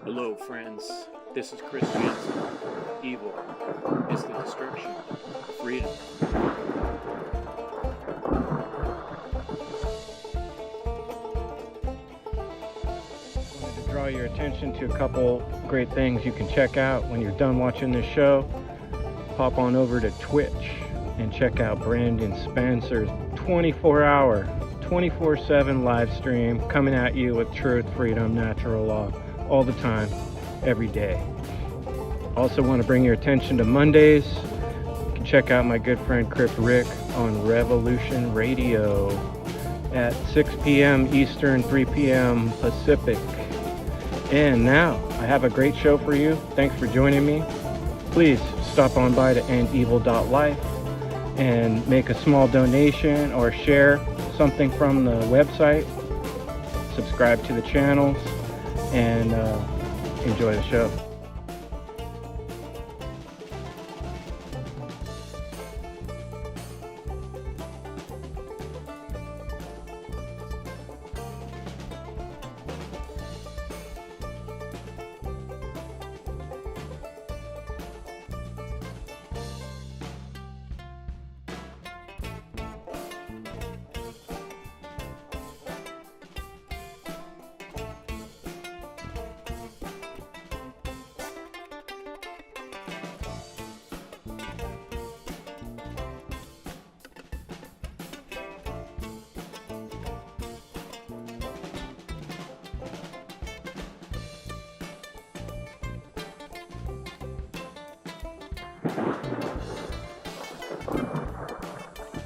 Hello, friends. This is Chris Jansen. Evil is the destruction of freedom. I wanted to draw your attention to a couple great things you can check out when you're done watching this show. Pop on over to Twitch and check out Brandon Spencer's 24-hour, 24/7 live stream coming at you with truth, freedom, natural law, all the time, every day. Also want to bring your attention to Mondays. You can check out my good friend Crip Rick on Revolution Radio at 6 p.m. Eastern, 3 p.m. Pacific. And now, I have a great show for you. Thanks for joining me. Please stop on by to endevil.life and make a small donation or share something from the website. Subscribe to the channels and enjoy the show.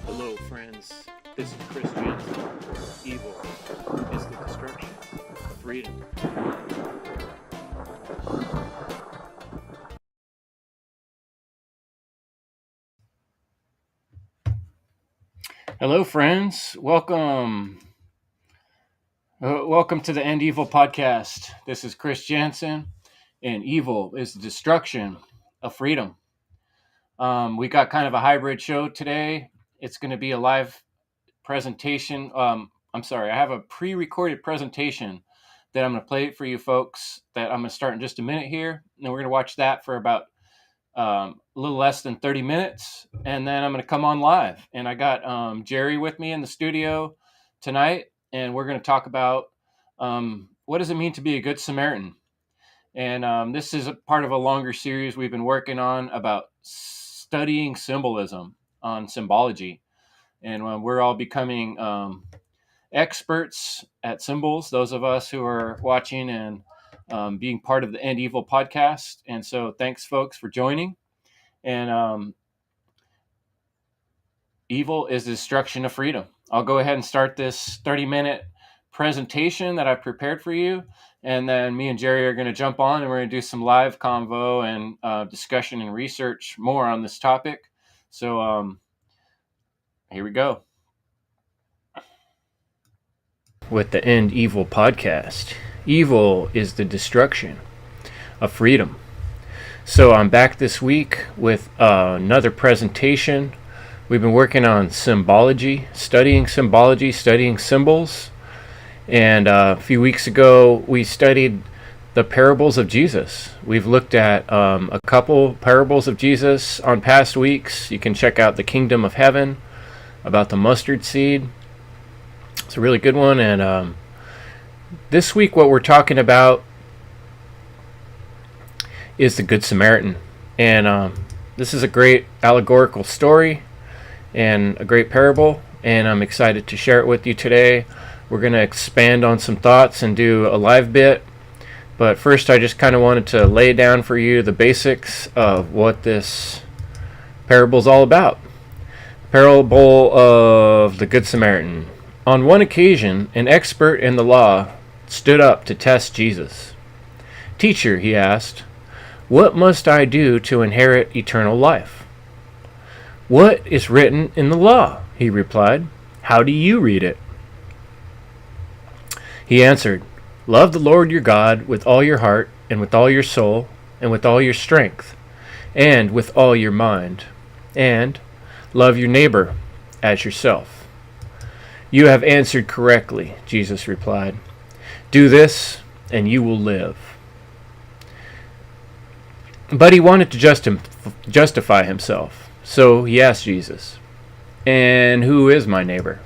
Hello, friends. This is Chris Jansen. Evil is the destruction of freedom. Hello, friends. Welcome. Welcome to the End Evil podcast. This is Chris Jansen, and evil is the destruction of freedom. We got kind of a hybrid show today. It's going to be a live presentation. I have a pre-recorded presentation that I'm going to play for you folks that I'm going to start in just a minute here. And we're going to watch that for about a little less than 30 minutes. And then I'm going to come on live. And I got Jerry with me in the studio tonight. And we're going to talk about what does it mean to be a Good Samaritan? And this is a part of a longer series we've been working on about studying symbolism on symbology. And we're all becoming experts at symbols, those of us who are watching and being part of the End Evil podcast. And so thanks, folks, for joining. And evil is the destruction of freedom. I'll go ahead and start this 30-minute presentation that I've prepared for you. And then me and Jerry are going to jump on and we're going to do some live convo and discussion and research more on this topic. So here we go. With the End Evil podcast, evil is the destruction of freedom. So I'm back this week with another presentation. We've been working on symbology, studying symbols. And a few weeks ago, we studied the parables of Jesus. We've looked at a couple parables of Jesus on past weeks. You can check out the Kingdom of Heaven, about the mustard seed. It's a really good one. And this week, what we're talking about is the Good Samaritan. And this is a great allegorical story and a great parable. And I'm excited to share it with you today. We're going to expand on some thoughts and do a live bit. But first, I just kind of wanted to lay down for you the basics of what this parable is all about. Parable of the Good Samaritan. On one occasion, an expert in the law stood up to test Jesus. "Teacher," he asked, "what must I do to inherit eternal life?" "What is written in the law?" he replied. "How do you read it?" He answered, "Love the Lord your God with all your heart, and with all your soul, and with all your strength, and with all your mind, and love your neighbor as yourself." "You have answered correctly," Jesus replied. "Do this, and you will live." But he wanted to justify himself. So he asked Jesus, "And who is my neighbor?"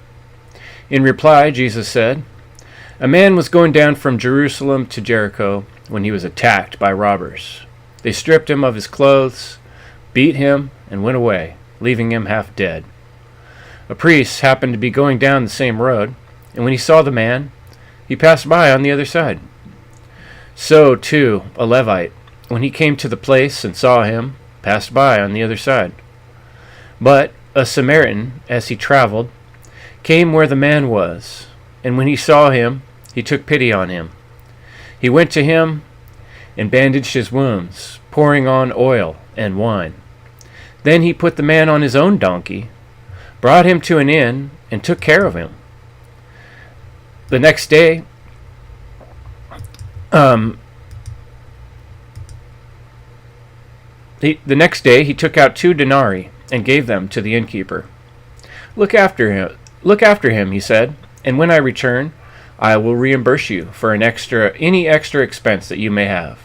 In reply, Jesus said, "A man was going down from Jerusalem to Jericho when he was attacked by robbers. They stripped him of his clothes, beat him, and went away, leaving him half dead. A priest happened to be going down the same road, and when he saw the man, he passed by on the other side. So, too, a Levite, when he came to the place and saw him, passed by on the other side. But a Samaritan, as he traveled, came where the man was, and when he saw him, he took pity on him. He went to him and bandaged his wounds, pouring on oil and wine. Then he put the man on his own donkey, brought him to an inn, and took care of him. The next day, he took out 2 denarii and gave them to the innkeeper. Look after him, he said, and when I return, I will reimburse you for any extra expense that you may have.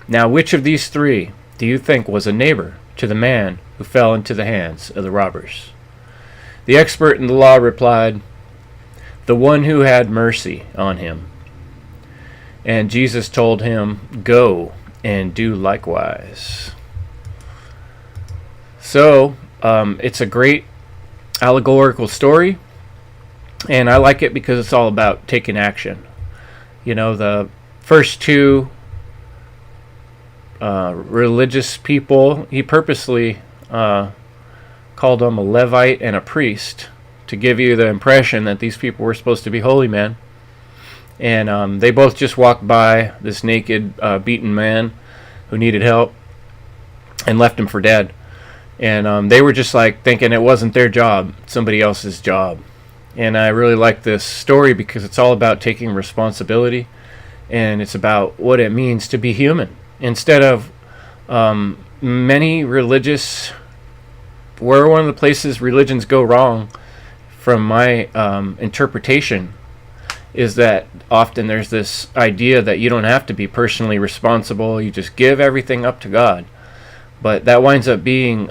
Now, which of these 3 do you think was a neighbor to the man who fell into the hands of the robbers?" The expert in the law replied, "The one who had mercy on him." And Jesus told him, "Go and do likewise." So, it's a great allegorical story, and I like it because it's all about taking action. You know, the first 2 religious people, he purposely called them a Levite and a priest to give you the impression that these people were supposed to be holy men. And they both just walked by this naked, beaten man who needed help and left him for dead. And they were just like thinking it wasn't their job, somebody else's job. And I really like this story because it's all about taking responsibility, and it's about what it means to be human. Instead of many religious, where one of the places religions go wrong, from my interpretation, is that often there's this idea that you don't have to be personally responsible, you just give everything up to God. But that winds up being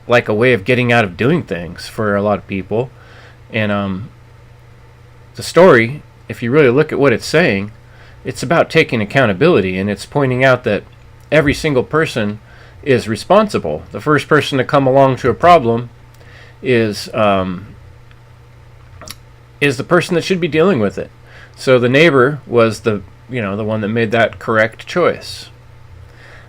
like a way of getting out of doing things for a lot of people. And the story, if you really look at what it's saying, it's about taking accountability, and it's pointing out that every single person is responsible. The first person to come along to a problem is the person that should be dealing with it. So the neighbor was the one that made that correct choice.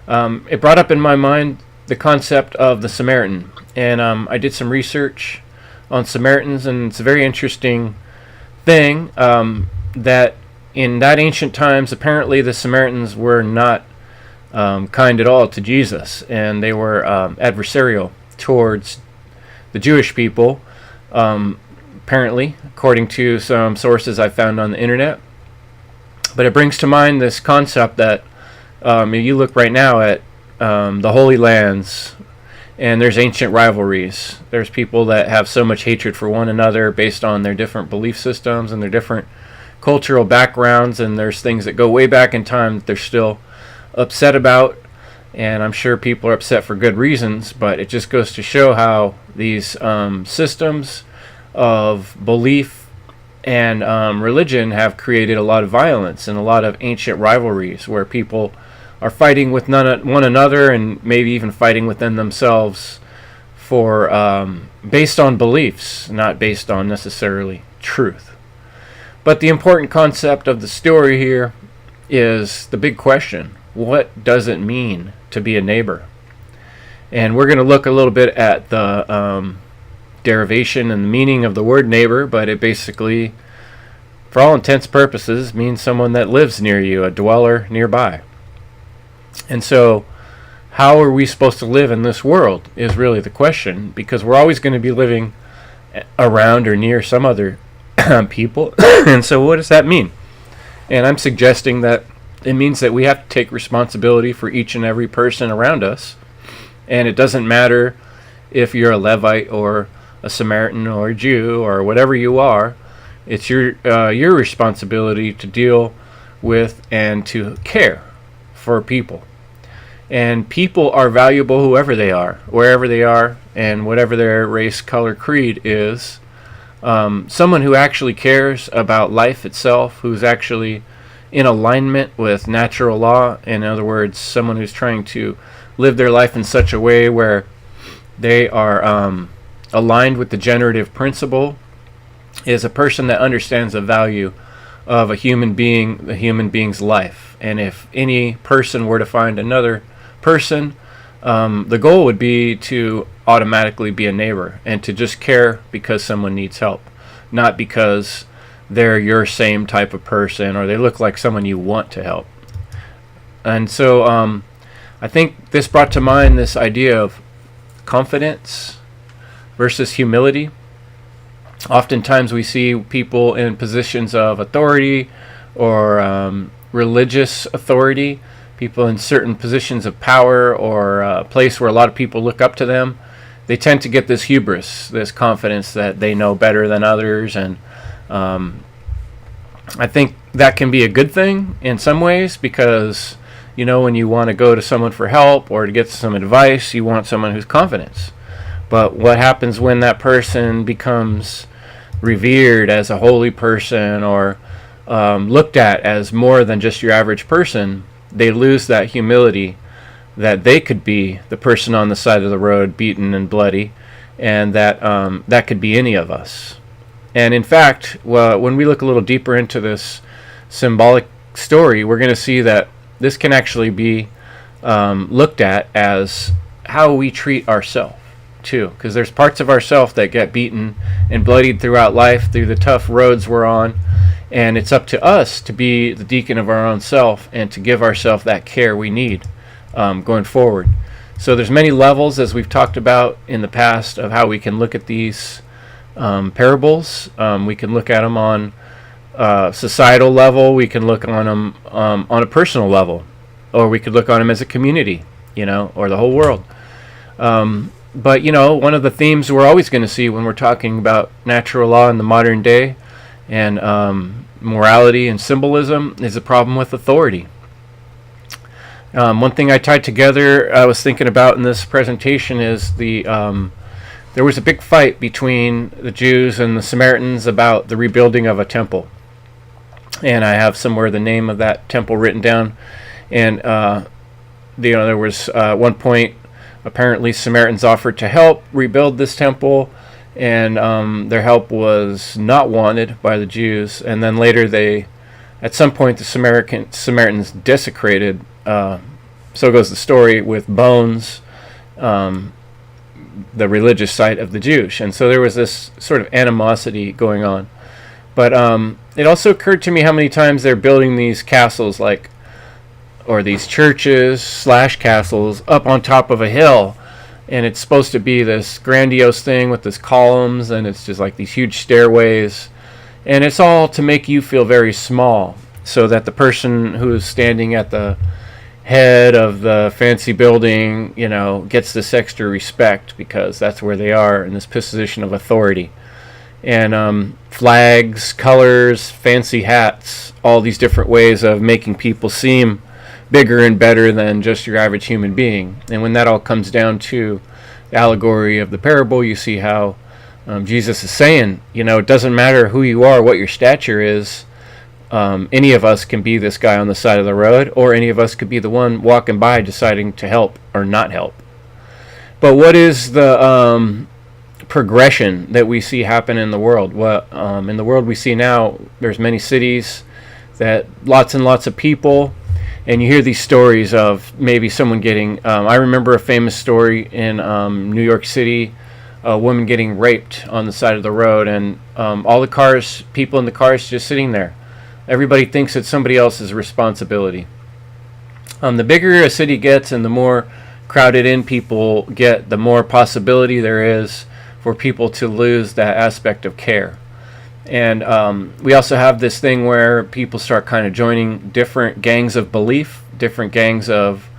It brought up in my mind the concept of the Samaritan, and I did some research on Samaritans, and it's a very interesting thing that in that ancient times, apparently the Samaritans were not kind at all to Jesus, and they were adversarial towards the Jewish people, apparently, according to some sources I found on the internet. But it brings to mind this concept that if you look right now at the Holy Lands, and there's ancient rivalries. There's people that have so much hatred for one another based on their different belief systems and their different cultural backgrounds, and there's things that go way back in time that they're still upset about, and I'm sure people are upset for good reasons, but it just goes to show how these systems of belief and religion have created a lot of violence and a lot of ancient rivalries where people are fighting with one another and maybe even fighting within themselves for based on beliefs, not based on necessarily truth. But the important concept of the story here is the big question: what does it mean to be a neighbor? And we're going to look a little bit at the derivation and the meaning of the word neighbor, but it basically, for all intents and purposes, means someone that lives near you, a dweller nearby. And so, how are we supposed to live in this world is really the question, because we're always going to be living around or near some other people. And so what does that mean? And I'm suggesting that it means that we have to take responsibility for each and every person around us. And it doesn't matter if you're a Levite or a Samaritan or a Jew or whatever you are. It's your responsibility to deal with and to care for people. And people are valuable whoever they are, wherever they are, and whatever their race, color, creed is. Someone who actually cares about life itself, who's actually in alignment with natural law. In other words, someone who's trying to live their life in such a way where they are aligned with the generative principle, is a person that understands the value of a human being, the human being's life. And if any person were to find another person, the goal would be to automatically be a neighbor and to just care because someone needs help, not because they're your same type of person or they look like someone you want to help. And so I think this brought to mind this idea of confidence versus humility. Oftentimes we see people in positions of authority or religious authority, people in certain positions of power or a place where a lot of people look up to them. They tend to get this hubris, this confidence that they know better than others. And I think that can be a good thing in some ways because, you know, when you want to go to someone for help or to get some advice, you want someone who's confident. But what happens when that person becomes revered as a holy person or looked at as more than just your average person? They lose that humility that they could be the person on the side of the road beaten and bloody, and that that could be any of us. And in fact, when we look a little deeper into this symbolic story, we're going to see that this can actually be looked at as how we treat ourselves too, because there's parts of ourselves that get beaten and bloodied throughout life through the tough roads we're on, and it's up to us to be the deacon of our own self and to give ourselves that care we need going forward. So there's many levels, as we've talked about in the past, of how we can look at these parables. We can look at them on societal level, we can look on them on a personal level, or we could look on them as a community, you know, or the whole world. But, you know, one of the themes we're always going to see when we're talking about natural law in the modern day and morality and symbolism is a problem with authority. One thing I tied together, I was thinking about in this presentation is there was a big fight between the Jews and the Samaritans about the rebuilding of a temple. And I have somewhere the name of that temple written down. And, there was one point, apparently Samaritans offered to help rebuild this temple, and their help was not wanted by the Jews. And then later at some point, the Samaritans desecrated, so goes the story, with bones, the religious site of the Jews. And so there was this sort of animosity going on. But it also occurred to me how many times they're building these castles, or these churches / castles up on top of a hill, and it's supposed to be this grandiose thing with this columns, and it's just like these huge stairways, and it's all to make you feel very small, so that the person who is standing at the head of the fancy building, you know, gets this extra respect because that's where they are in this position of authority. And flags, colors, fancy hats, all these different ways of making people seem bigger and better than just your average human being. And when that all comes down to the allegory of the parable, you see how Jesus is saying, you know, it doesn't matter who you are, what your stature is. Any of us can be this guy on the side of the road, or any of us could be the one walking by deciding to help or not help. But what is the progression that we see happen in the world? Well, in the world we see now, there's many cities that lots and lots of people. And you hear these stories of maybe someone getting, I remember a famous story in New York City, a woman getting raped on the side of the road, and all the cars, people in the cars just sitting there. Everybody thinks it's somebody else's responsibility. The bigger a city gets and the more crowded in people get, the more possibility there is for people to lose that aspect of care. And we also have this thing where people start kind of joining different gangs of belief, different gangs of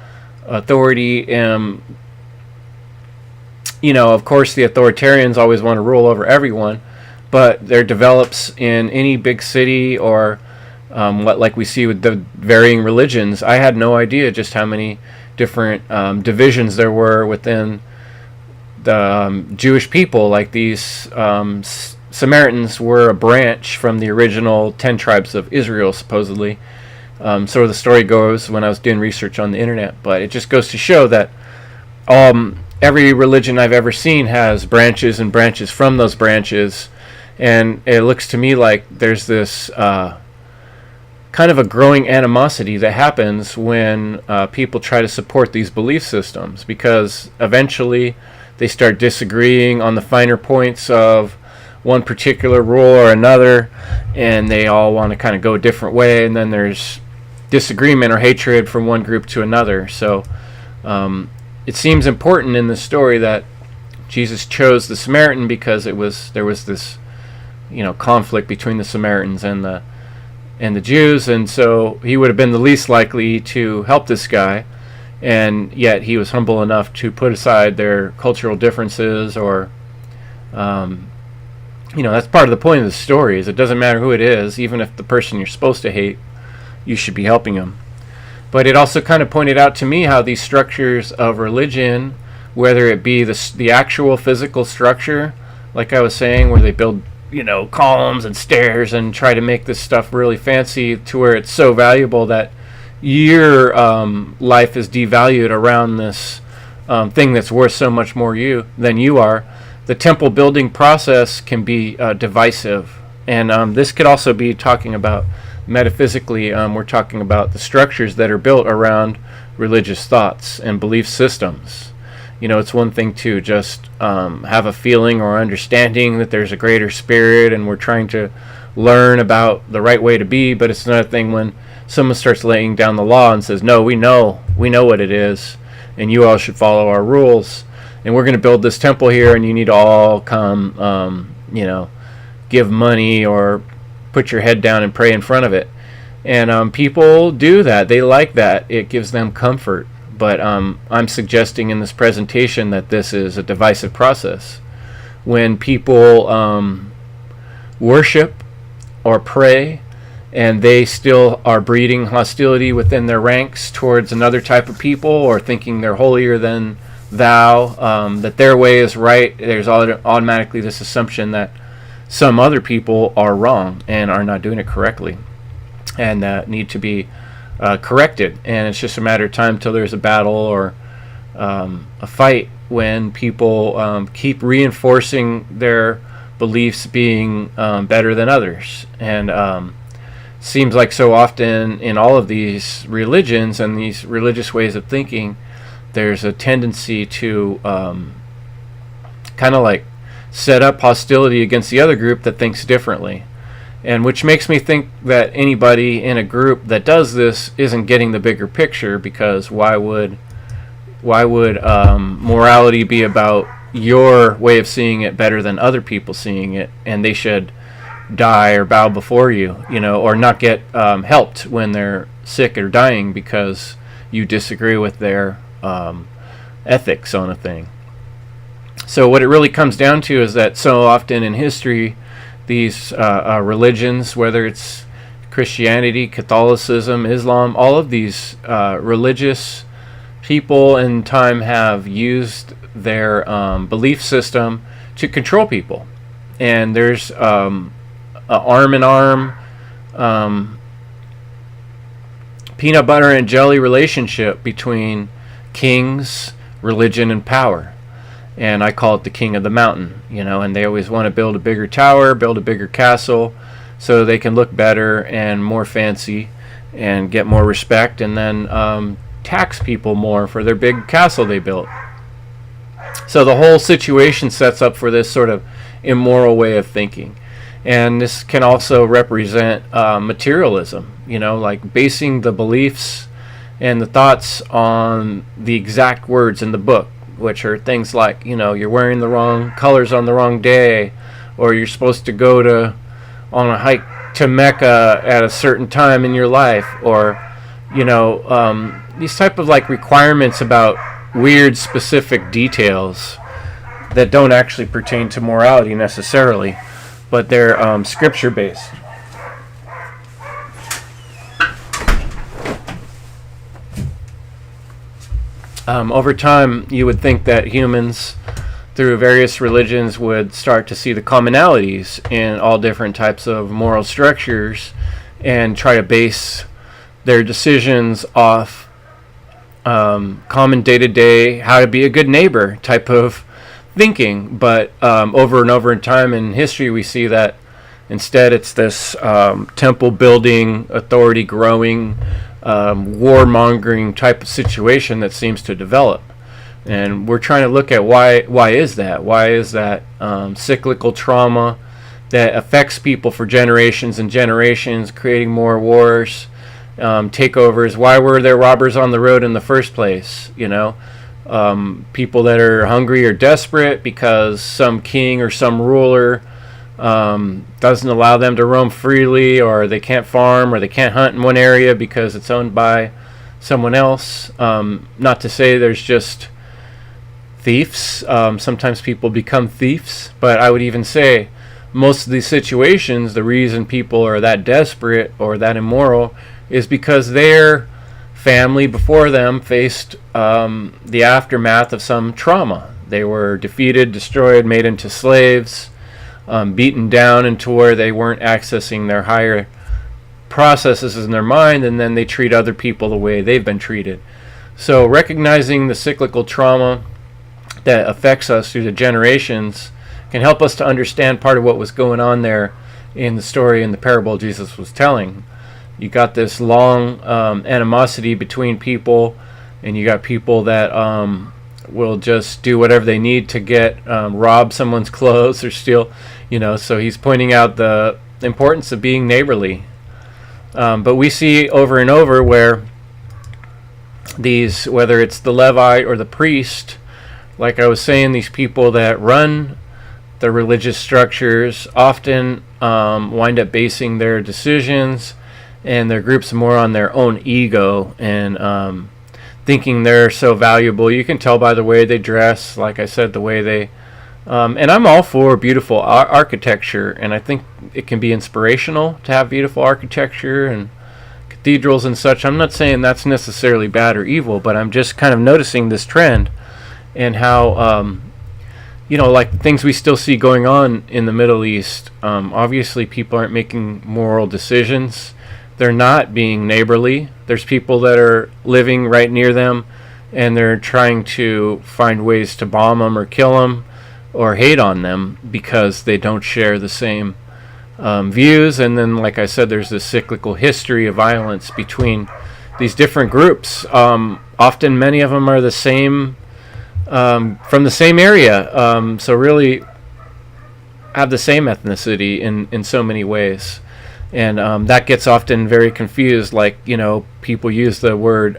authority. You know, of course, the authoritarians always want to rule over everyone, but there develops in any big city or What like we see with the varying religions. I had no idea just how many different divisions there were within the Jewish people. Like these Samaritans were a branch from the original 10 tribes of Israel, supposedly. So the story goes when I was doing research on the internet. But it just goes to show that every religion I've ever seen has branches and branches from those branches. And it looks to me like there's this kind of a growing animosity that happens when people try to support these belief systems, because eventually they start disagreeing on the finer points of one particular rule or another, and they all want to kind of go a different way, and then there's disagreement or hatred from one group to another. So it seems important in the story that Jesus chose the Samaritan because there was this conflict between the Samaritans and the Jews, and so he would have been the least likely to help this guy, and yet he was humble enough to put aside their cultural differences, or that's part of the point of the story, is it doesn't matter who it is, even if the person you're supposed to hate, you should be helping them. But it also kind of pointed out to me how these structures of religion, whether it be the actual physical structure, like I was saying, where they build columns and stairs and try to make this stuff really fancy to where it's so valuable that your life is devalued around this thing that's worth so much more than you are. The temple building process can be divisive, and this could also be talking about metaphysically. We're talking about the structures that are built around religious thoughts and belief systems. It's one thing to just have a feeling or understanding that there's a greater spirit and we're trying to learn about the right way to be, but it's another thing when someone starts laying down the law and says, no, we know what it is, and you all should follow our rules, and we're going to build this temple here, and you need to all come, give money or put your head down and pray in front of it. And people do that. They like that. It gives them comfort. But I'm suggesting in this presentation that this is a divisive process. When people worship or pray and they still are breeding hostility within their ranks towards another type of people, or thinking they're holier than thou, that their way is right, there's automatically this assumption that some other people are wrong and are not doing it correctly, and need to be corrected. And it's just a matter of time till there's a battle or a fight when people keep reinforcing their beliefs being better than others. And seems like so often in all of these religions and these religious ways of thinking, there's a tendency to kind of like set up hostility against the other group that thinks differently. And which makes me think that anybody in a group that does this isn't getting the bigger picture, because why would morality be about your way of seeing it better than other people seeing it, and they should die or bow before you, or not get helped when they're sick or dying because you disagree with their ethics on a thing. So what it really comes down to is that so often in history, these religions, whether it's Christianity, Catholicism, Islam, all of these religious people in time have used their belief system to control people. And there's an arm-in-arm, peanut butter and jelly relationship between kings, religion, and power. And I call it the king of the mountain, and they always want to build a bigger tower, build a bigger castle, so they can look better and more fancy and get more respect, and then tax people more for their big castle they built. So the whole situation sets up for this sort of immoral way of thinking. And this can also represent materialism, like basing the beliefs and the thoughts on the exact words in the book, which are things like, you're wearing the wrong colors on the wrong day, or you're supposed to go on a hike to Mecca at a certain time in your life, or, these type of like requirements about weird specific details that don't actually pertain to morality necessarily, but they're scripture based. Over time, you would think that humans, through various religions, would start to see the commonalities in all different types of moral structures and try to base their decisions off common day-to-day, how to be a good neighbor type of thinking. But over and over in time in history, we see that instead it's this temple building, authority growing, warmongering type of situation that seems to develop. And we're trying to look at why is that? Why is that cyclical trauma that affects people for generations and generations, creating more wars, takeovers? Why were there robbers on the road in the first place? People that are hungry or desperate because some king or some ruler doesn't allow them to roam freely, or they can't farm, or they can't hunt in one area because it's owned by someone else. Not to say there's just thieves. Sometimes people become thieves, but I would even say most of these situations, the reason people are that desperate or that immoral is because their family before them faced the aftermath of some trauma. They were defeated, destroyed, made into slaves, beaten down into where they weren't accessing their higher processes in their mind, and then they treat other people the way they've been treated. So recognizing the cyclical trauma that affects us through the generations can help us to understand part of what was going on there in the story in the parable Jesus was telling. You got this long animosity between people, and you got people that will just do whatever they need to get rob someone's clothes or steal. So he's pointing out the importance of being neighborly. But we see over and over where these, whether it's the Levite or the priest, like I was saying, these people that run the religious structures often wind up basing their decisions and their groups more on their own ego and thinking they're so valuable. You can tell by the way they dress, like I said, the way they and I'm all for beautiful architecture, and I think it can be inspirational to have beautiful architecture and cathedrals and such. I'm not saying that's necessarily bad or evil, but I'm just kind of noticing this trend and how like the things we still see going on in the Middle East. Obviously people aren't making moral decisions. They're not being neighborly. There's people that are living right near them, and they're trying to find ways to bomb them or kill them or hate on them because they don't share the same views. And then, like I said, there's this cyclical history of violence between these different groups. Often many of them are the same, from the same area, so really have the same ethnicity in so many ways. And that gets often very confused. Like, people use the word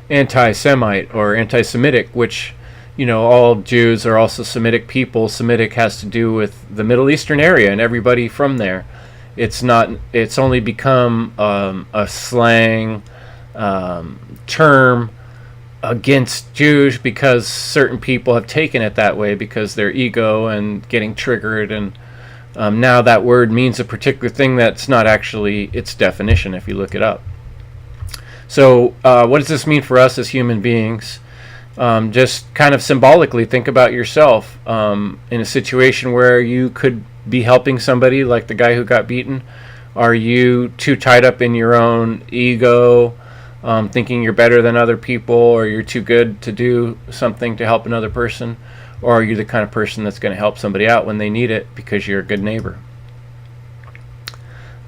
anti-Semite or anti-Semitic, which, all Jews are also Semitic people. Semitic has to do with the Middle Eastern area and everybody from there. It's only become a slang term against Jews because certain people have taken it that way because their ego and getting triggered, and now that word means a particular thing that's not actually its definition if you look it up. So what does this mean for us as human beings? Just kind of symbolically think about yourself in a situation where you could be helping somebody, like the guy who got beaten. Are you too tied up in your own ego, thinking you're better than other people, or you're too good to do something to help another person? Or are you the kind of person that's going to help somebody out when they need it because you're a good neighbor?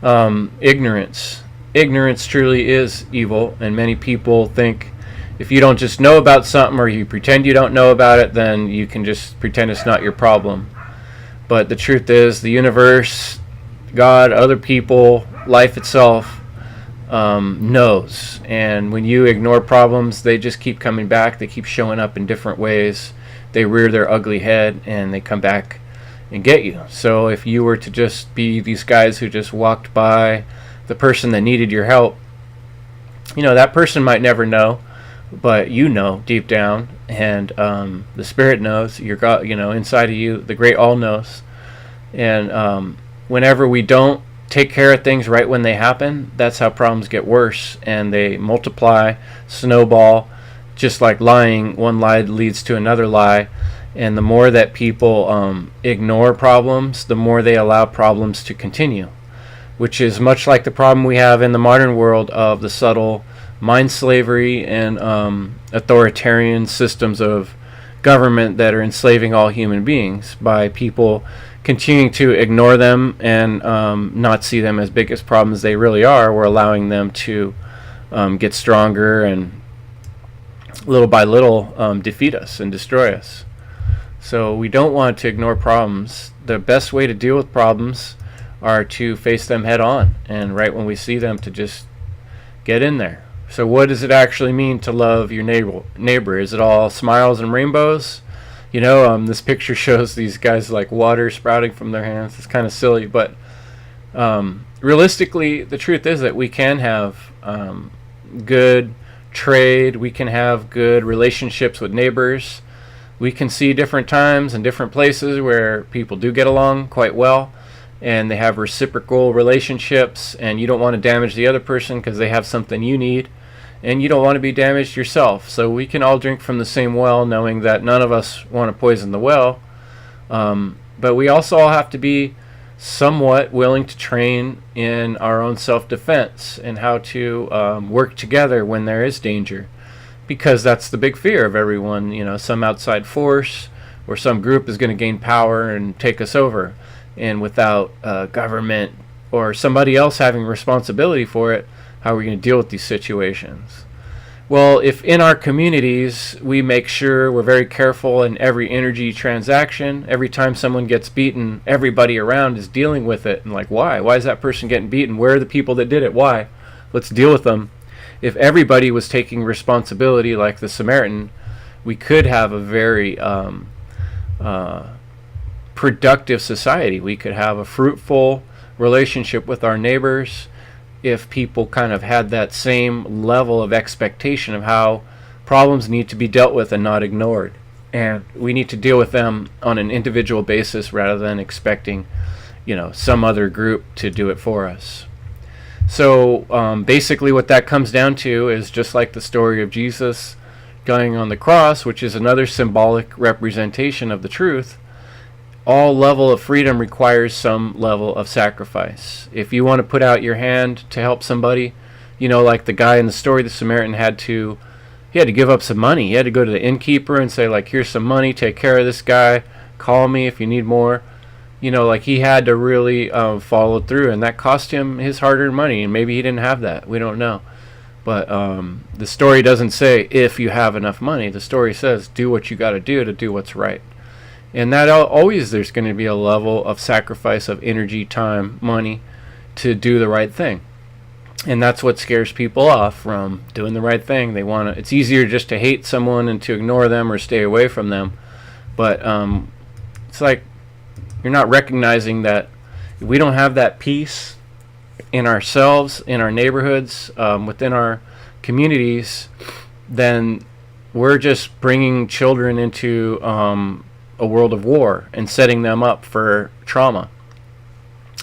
Ignorance. Ignorance truly is evil, and many people think if you don't just know about something, or you pretend you don't know about it, then you can just pretend it's not your problem. But the truth is, the universe, God, other people, life itself knows. And when you ignore problems, they just keep coming back. They keep showing up in different ways. They rear their ugly head and they come back and get you. So if you were to just be these guys who just walked by the person that needed your help, that person might never know, but deep down, and the Spirit knows. Your God, inside of you, the Great All knows. And whenever we don't take care of things right when they happen, that's how problems get worse, and they multiply, snowball, just like lying, one lie leads to another lie. And the more that people ignore problems, the more they allow problems to continue, which is much like the problem we have in the modern world of the subtle mind slavery and authoritarian systems of government that are enslaving all human beings by people continuing to ignore them and not see them as big as problems they really are. We're allowing them to get stronger and little by little defeat us and destroy us. So we don't want to ignore problems. The best way to deal with problems are to face them head on, and right when we see them, to just get in there. So what does it actually mean to love your neighbor? Is it all smiles and rainbows? This picture shows these guys like water sprouting from their hands. It's kind of silly, but realistically, the truth is that we can have good trade. We can have good relationships with neighbors. We can see different times and different places where people do get along quite well, and they have reciprocal relationships, and you don't want to damage the other person because they have something you need, and you don't want to be damaged yourself. So we can all drink from the same well, knowing that none of us want to poison the well, but we also all have to be somewhat willing to train in our own self-defense and how to work together when there is danger, because that's the big fear of everyone. Some outside force or some group is going to gain power and take us over, and without government or somebody else having responsibility for it, how are we going to deal with these situations? Well, if in our communities we make sure we're very careful in every energy transaction, every time someone gets beaten, everybody around is dealing with it, and like, why is that person getting beaten? Where are the people that did it? Why? Let's deal with them. If everybody was taking responsibility like the Samaritan, we could have a very productive society. We could have a fruitful relationship with our neighbors if people kind of had that same level of expectation of how problems need to be dealt with and not ignored. And we need to deal with them on an individual basis rather than expecting, some other group to do it for us. So basically what that comes down to is just like the story of Jesus going on the cross, which is another symbolic representation of the truth. All level of freedom requires some level of sacrifice. If you want to put out your hand to help somebody, like the guy in the story, the Samaritan had to give up some money. He had to go to the innkeeper and say, like, here's some money, take care of this guy, call me if you need more. He had to really follow through, and that cost him his hard-earned money, and maybe he didn't have that. We don't know. But the story doesn't say if you have enough money. The story says do what you got to do what's right. And that always there's going to be a level of sacrifice of energy, time, money to do the right thing. And that's what scares people off from doing the right thing. It's easier just to hate someone and to ignore them or stay away from them. But it's like you're not recognizing that if we don't have that peace in ourselves, in our neighborhoods, within our communities, then we're just bringing children into a world of war and setting them up for trauma.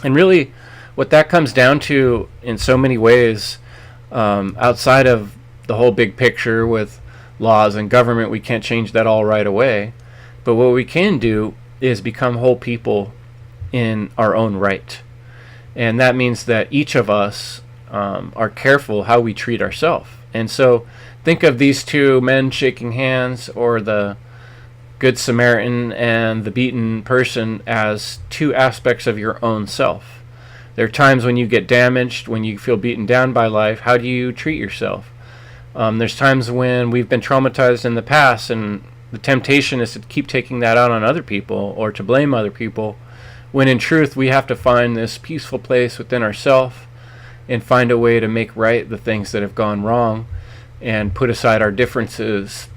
And really what that comes down to in so many ways, outside of the whole big picture with laws and government, we can't change that all right away. But what we can do is become whole people in our own right. And that means that each of us are careful how we treat ourselves. And so think of these two men shaking hands, or the Good Samaritan and the beaten person, as two aspects of your own self. There are times when you get damaged, when you feel beaten down by life. How do you treat yourself? There's times when we've been traumatized in the past, and the temptation is to keep taking that out on other people or to blame other people, when in truth we have to find this peaceful place within ourselves and find a way to make right the things that have gone wrong and put aside our differences.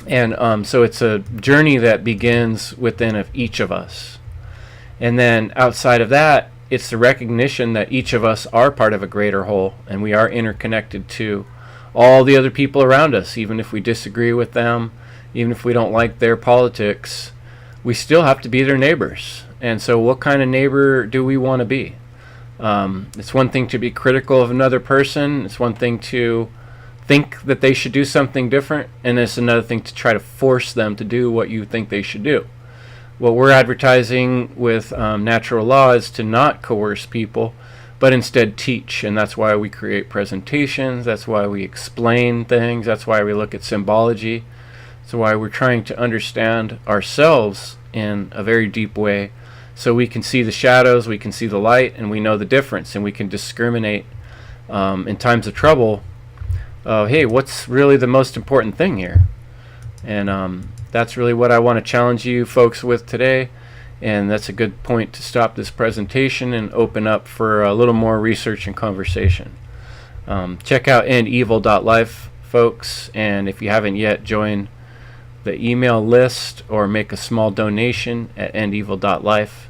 And so it's a journey that begins within each of us. And then outside of that, it's the recognition that each of us are part of a greater whole, and we are interconnected to all the other people around us. Even if we disagree with them, even if we don't like their politics, we still have to be their neighbors. And so what kind of neighbor do we want to be? It's one thing to be critical of another person. It's one thing to think that they should do something different, and it's another thing to try to force them to do what you think they should do. What we're advertising with natural law is to not coerce people, but instead teach. And that's why we create presentations. That's why we explain things. That's why we look at symbology. That's why we're trying to understand ourselves in a very deep way, so we can see the shadows, we can see the light, and we know the difference, and we can discriminate in times of trouble. Hey, what's really the most important thing here? And that's really what I want to challenge you folks with today. And that's a good point to stop this presentation and open up for a little more research and conversation. Check out endevil.life, folks. And if you haven't yet, join the email list or make a small donation at endevil.life.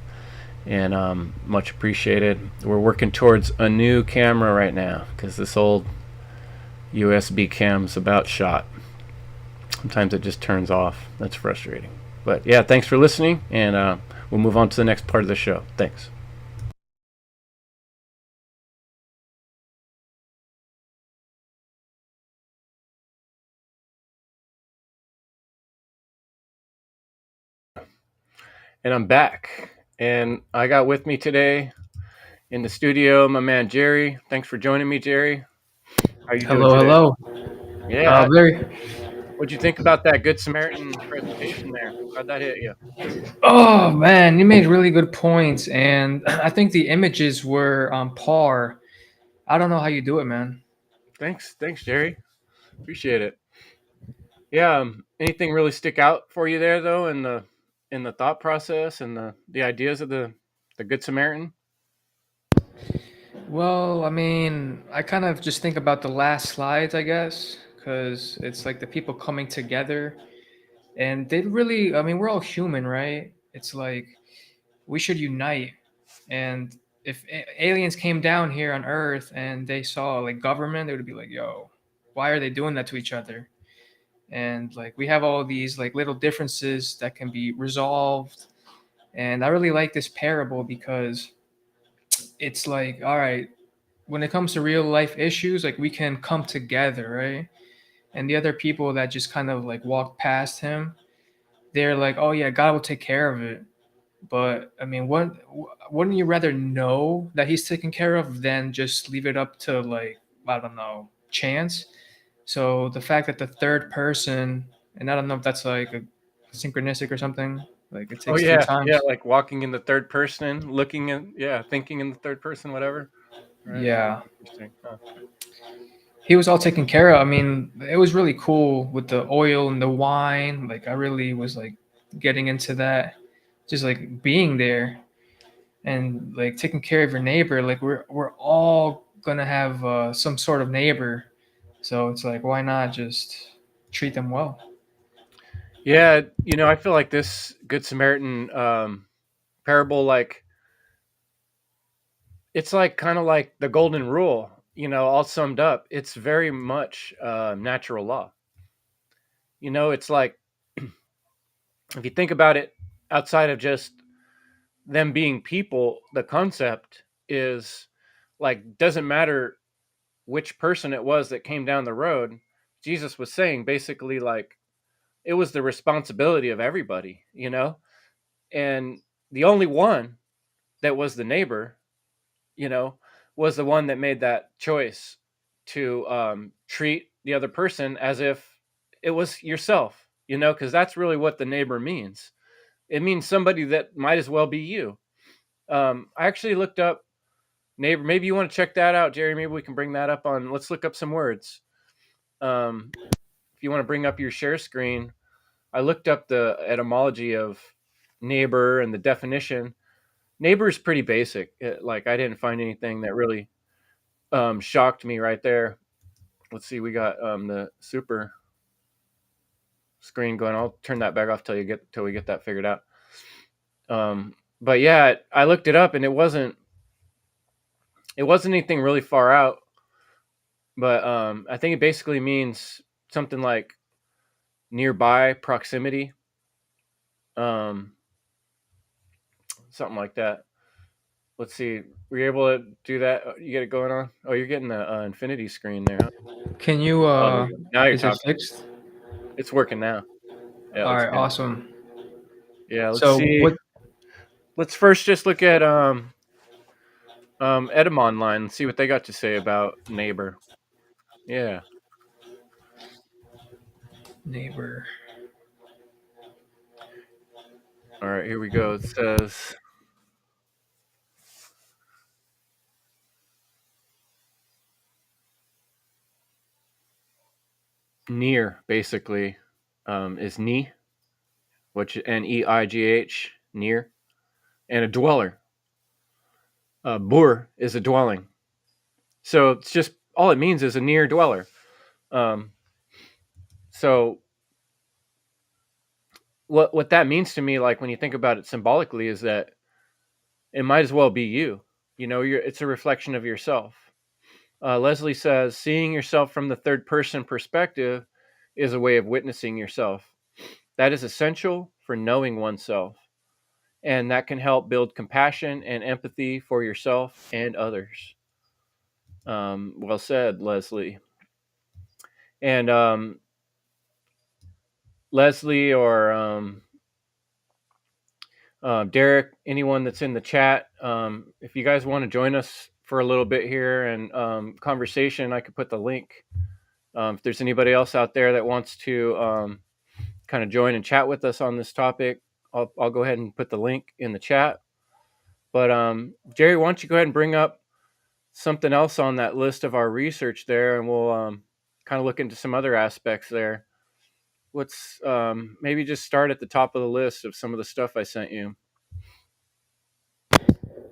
And much appreciated. We're working towards a new camera right now because this old USB cam's about shot. Sometimes it just turns off. That's frustrating. But yeah, thanks for listening, and we'll move on to the next part of the show. Thanks. And I'm back. And I got with me today in the studio my man Jerry. Thanks for joining me, Jerry. How you doing Hello, today? hello. Yeah. Very. What'd you think about that Good Samaritan presentation there? How'd that hit you? Oh man, you made really good points, and I think the images were on par. I don't know how you do it, man. Thanks, Jerry. Appreciate it. Yeah. Anything really stick out for you there though in the thought process and the ideas of the Good Samaritan? Well, I mean, I kind of just think about the last slides, I guess, because it's like the people coming together, and they really. I mean, we're all human, right? It's like we should unite, and if aliens came down here on Earth and they saw like government, they would be like, "Yo, why are they doing that to each other?" And like we have all these like little differences that can be resolved. And I really like this parable because it's like, all right, when it comes to real life issues, like we can come together, right? And the other people that just kind of like walk past him, they're like, oh yeah, God will take care of it. But I mean, wouldn't you rather know that he's taken care of than just leave it up to like, I don't know, chance? So the fact that the third person, and I don't know if that's like a synchronistic or something, like it Oh takes three yeah, yeah, times. like walking in the third person, looking in, yeah, thinking in the third person, whatever. Right. Yeah, Interesting. Huh. he was all taken care of. I mean, it was really cool with the oil and the wine. Like I really was like getting into that, just like being there and like taking care of your neighbor. Like we're all gonna have some sort of neighbor, so it's like why not just treat them well? Yeah, I feel like this Good Samaritan parable, like it's like kind of like the golden rule, all summed up. It's very much natural law. It's like if you think about it, outside of just them being people, the concept is like doesn't matter which person it was that came down the road. Jesus was saying basically like it was the responsibility of everybody, and the only one that was the neighbor, you know, was the one that made that choice to treat the other person as if it was yourself, because that's really what the neighbor means. It means somebody that might as well be you. I actually looked up neighbor. Maybe you want to check that out, Jerry. Maybe we can bring that up on. Let's look up some words. If you want to bring up your share screen, I looked up the etymology of neighbor and the definition. Neighbor is pretty basic. Like I didn't find anything that really shocked me right there. Let's see, we got the super screen going. I'll turn that back off till we get that figured out. But yeah, I looked it up and it wasn't anything really far out. But I think it basically means something like nearby proximity, um, something like that. let's see. Were you able to do that? You get it going on? Oh, you're getting the infinity screen there. Huh? Can you Oh, there you go. Now you're is it talking. fixed? It's working now. Yeah, All that's right, good. awesome. Yeah, let's So see. what Let's first just look at Edom Online and see what they got to say about neighbor. Yeah. neighbor? All right, here we go. It says near basically is ni, which Neigh, near, and a dweller. Bur is a dwelling. So it's just all it means is a near dweller. Um, so what that means to me, like when you think about it symbolically, is that it might as well be you. You know, it's a reflection of yourself. Leslie says, seeing yourself from the third person perspective is a way of witnessing yourself. That is essential for knowing oneself, and that can help build compassion and empathy for yourself and others. Well said, Leslie. And Leslie or Derek, anyone that's in the chat, if you guys want to join us for a little bit here and conversation, I could put the link. If there's anybody else out there that wants to kind of join and chat with us on this topic, I'll go ahead and put the link in the chat. But Jerry, why don't you go ahead and bring up something else on that list of our research there, and we'll kind of look into some other aspects there. What's maybe just start at the top of the list of some of the stuff I sent you.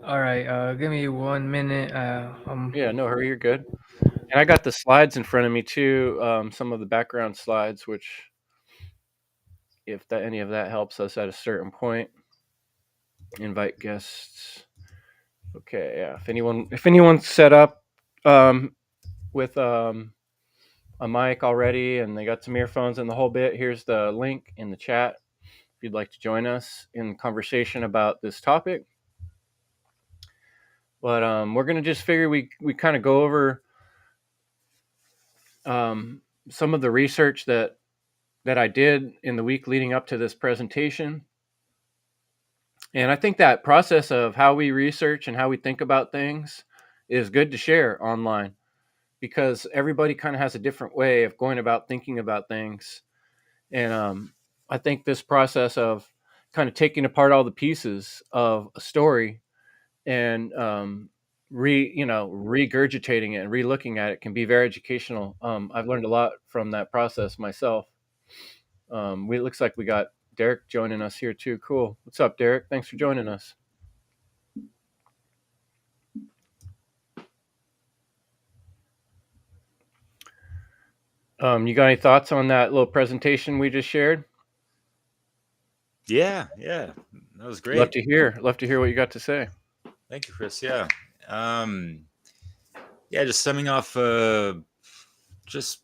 All right, give me 1 minute. Yeah, no hurry, you're good. And I got the slides in front of me too, some of the background slides, which if that any of that helps us at a certain point, invite guests. Okay, yeah. If anyone's set up with a mic already and they got some earphones and the whole bit, here's the link in the chat if you'd like to join us in conversation about this topic. But we're gonna just figure we kind of go over some of the research that I did in the week leading up to this presentation. And I think that process of how we research and how we think about things is good to share online because everybody kind of has a different way of going about thinking about things. And I think this process of kind of taking apart all the pieces of a story and regurgitating it and re-looking at it can be very educational. I've learned a lot from that process myself. It looks like we got Derek joining us here too. Cool. What's up, Derek? Thanks for joining us. You got any thoughts on that little presentation we just shared? Yeah, that was great. Love to hear what you got to say. Thank you, Chris. Yeah, just summing off, just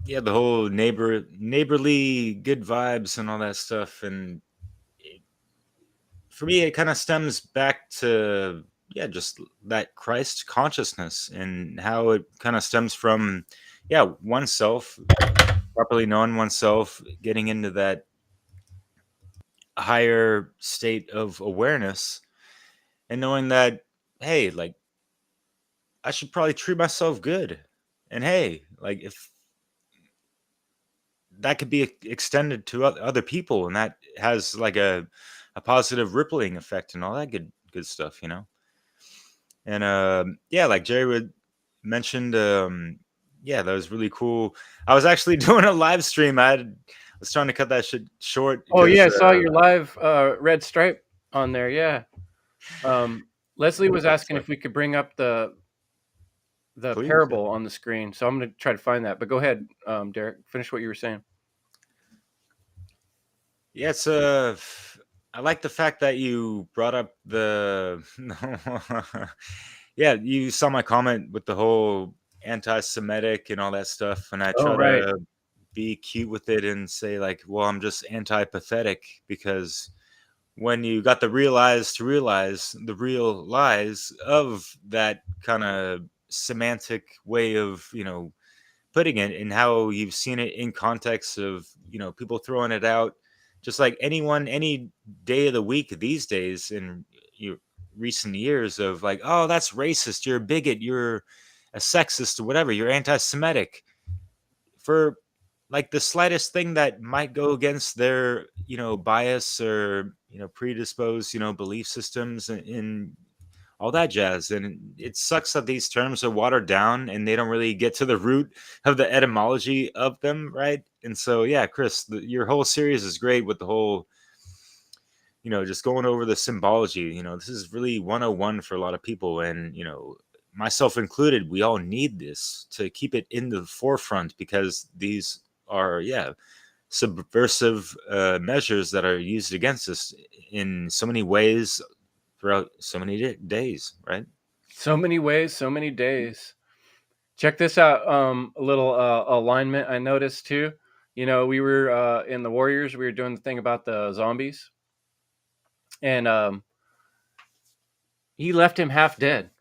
the whole neighborly good vibes and all that stuff, and for me, it kind of stems back to just that Christ consciousness and how it kind of stems from oneself, properly knowing oneself, getting into that higher state of awareness and knowing that, hey, like I should probably treat myself good. And hey, like if that could be extended to other people and that has like a positive rippling effect and all that good stuff, you know? And like Jerry would mentioned, that was really cool. I was actually doing a live stream. Was trying to cut that shit short. Oh yeah, I saw your live red stripe on there. Yeah. Leslie was asking if we could bring up the Please, parable on the screen, so I'm going to try to find that. But go ahead, Derek. Finish what you were saying. Yeah, it's I like the fact that you brought up the. Yeah, you saw my comment with the whole anti-Semitic and all that stuff, and I try to be cute with it and say like, well, I'm just anti-pathetic because when you got the realize to realize the real lies of that kind of semantic way of, putting it, and how you've seen it in context of, people throwing it out just like anyone any day of the week these days in your recent years, of like, oh, that's racist, you're a bigot, you're a sexist, or whatever, you're anti-Semitic, for like the slightest thing that might go against their, bias, or, predisposed, belief systems, and all that jazz. And it sucks that these terms are watered down and they don't really get to the root of the etymology of them, right? And so, yeah, Chris, your whole series is great with the whole, just going over the symbology. This is really 101 for a lot of people. And, myself included, we all need this to keep it in the forefront, because these are, yeah, subversive measures that are used against us in so many ways throughout so many days, right? So many ways, so many days. Check this out. A little alignment I noticed too. We were in the Warriors. We were doing the thing about the zombies, and he left him half dead.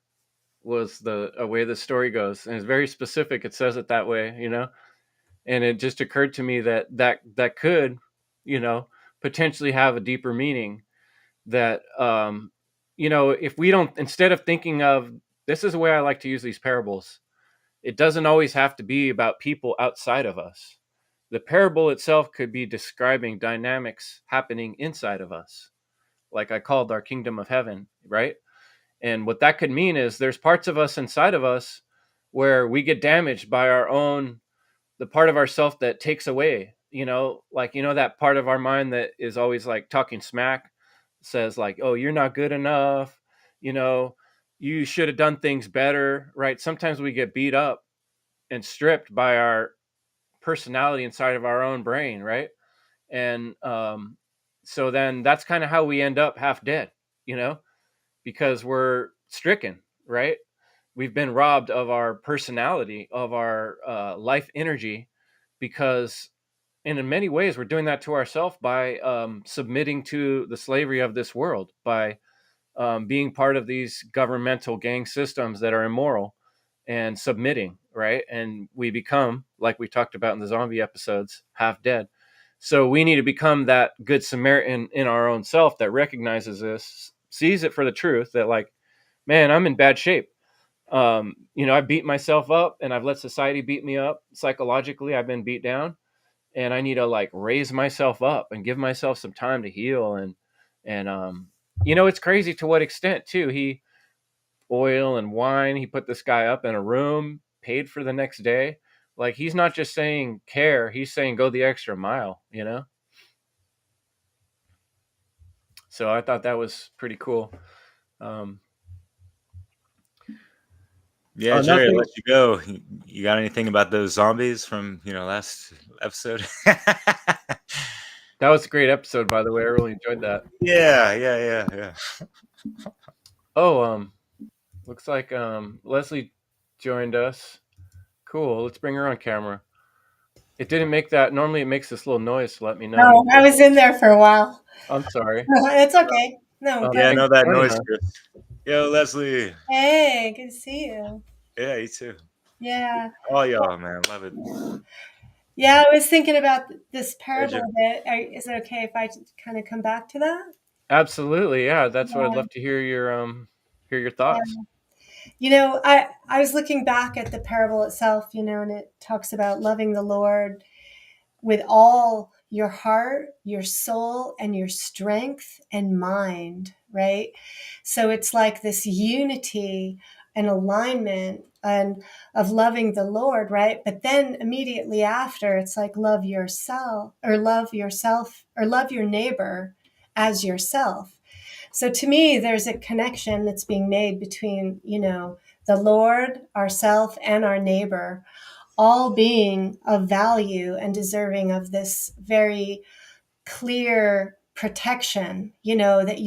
Was the way the story goes, and it's very specific. It says it that way, and it just occurred to me that could, you know, potentially have a deeper meaning. That if we don't, instead of thinking of, this is the way I like to use these parables. It doesn't always have to be about people outside of us. The parable itself could be describing dynamics happening inside of us, like I called our kingdom of heaven, right? And what that could mean is there's parts of us inside of us where we get damaged by our own, the part of ourself that takes away, like, that part of our mind that is always like talking smack, says like, oh, you're not good enough, you know, you should have done things better, right? Sometimes we get beat up and stripped by our personality inside of our own brain, right? And so then that's kind of how we end up half dead, you know, because we're stricken, right? We've been robbed of our personality, of our life energy, because, and in many ways, we're doing that to ourselves by submitting to the slavery of this world, by being part of these governmental gang systems that are immoral, and submitting, right? And we become, like we talked about in the zombie episodes, half dead. So we need to become that good Samaritan in our own self that recognizes this, sees it for the truth, that like, man, I'm in bad shape. I beat myself up, and I've let society beat me up psychologically. I've been beat down, and I need to like raise myself up and give myself some time to heal. And it's crazy to what extent too. He, oil and wine, he put this guy up in a room, paid for the next day. Like, he's not just saying care, he's saying go the extra mile. So I thought that was pretty cool. Um, Yeah, Jerry, I'll Nothing. let you go. You got anything about those zombies from, last episode? That was a great episode, by the way. I really enjoyed that. Yeah. Oh, looks like Leslie joined us. Cool. Let's bring her on camera. It didn't make that. Normally, it makes this little noise to let me know. No, I was in there for a while. I'm sorry. It's okay. No, Yeah, I Thanks know for that joining noise, us. Chris. Yo, Leslie. hey, good to see you. Yeah, you too. Yeah. All y'all, man. Love it. Yeah, I was thinking about this Hey, parable Jerry. a bit. Is it okay if I kind of come back to that? Absolutely, yeah. That's what I'd Yeah. love to hear your thoughts. I was looking back at the parable itself, and it talks about loving the Lord with all your heart, your soul, and your strength and mind, right? So it's like this unity and alignment and of loving the Lord, right? But then immediately after, it's like love yourself or love your neighbor as yourself. So to me, there's a connection that's being made between, the Lord, ourself, and our neighbor, all being of value and deserving of this very clear protection, that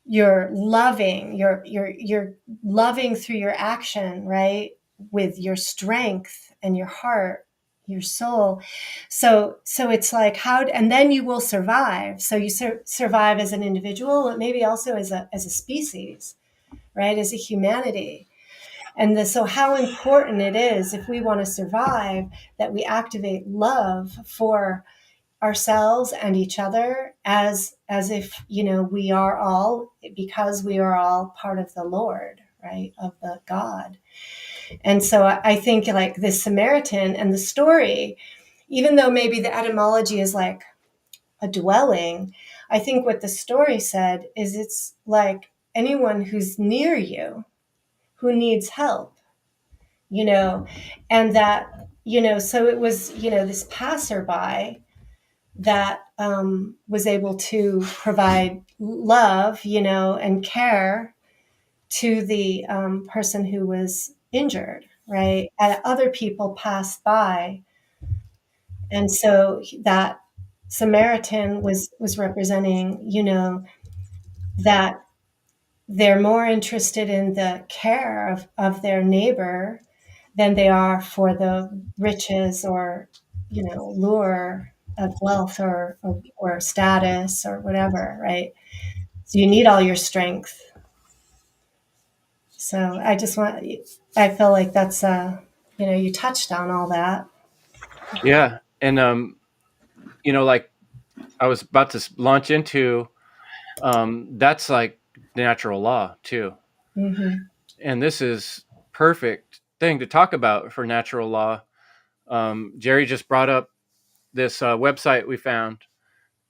you're loving, you're loving through your action, right? With your strength and your heart your soul. So it's like and then you will survive. So you survive as an individual, but maybe also as a species, right? As a humanity. And so how important it is, if we want to survive, that we activate love for ourselves and each other, as if, we are all, because we are all part of the Lord, right? Of the God. And so I think, like, this Samaritan and the story, even though maybe the etymology is like a dwelling, I think what the story said is it's like anyone who's near you who needs help, and that, so it was, this passerby that was able to provide love, and care to the person who was injured, right? And other people passed by. And so that Samaritan was representing, that they're more interested in the care of their neighbor than they are for the riches or, lure of wealth or status or whatever, right? So you need all your strength. So I feel like that's, you touched on all that. Yeah. And, like I was about to launch into, that's like natural law too. Mm-hmm. And this is perfect thing to talk about for natural law. Jerry just brought up this website we found,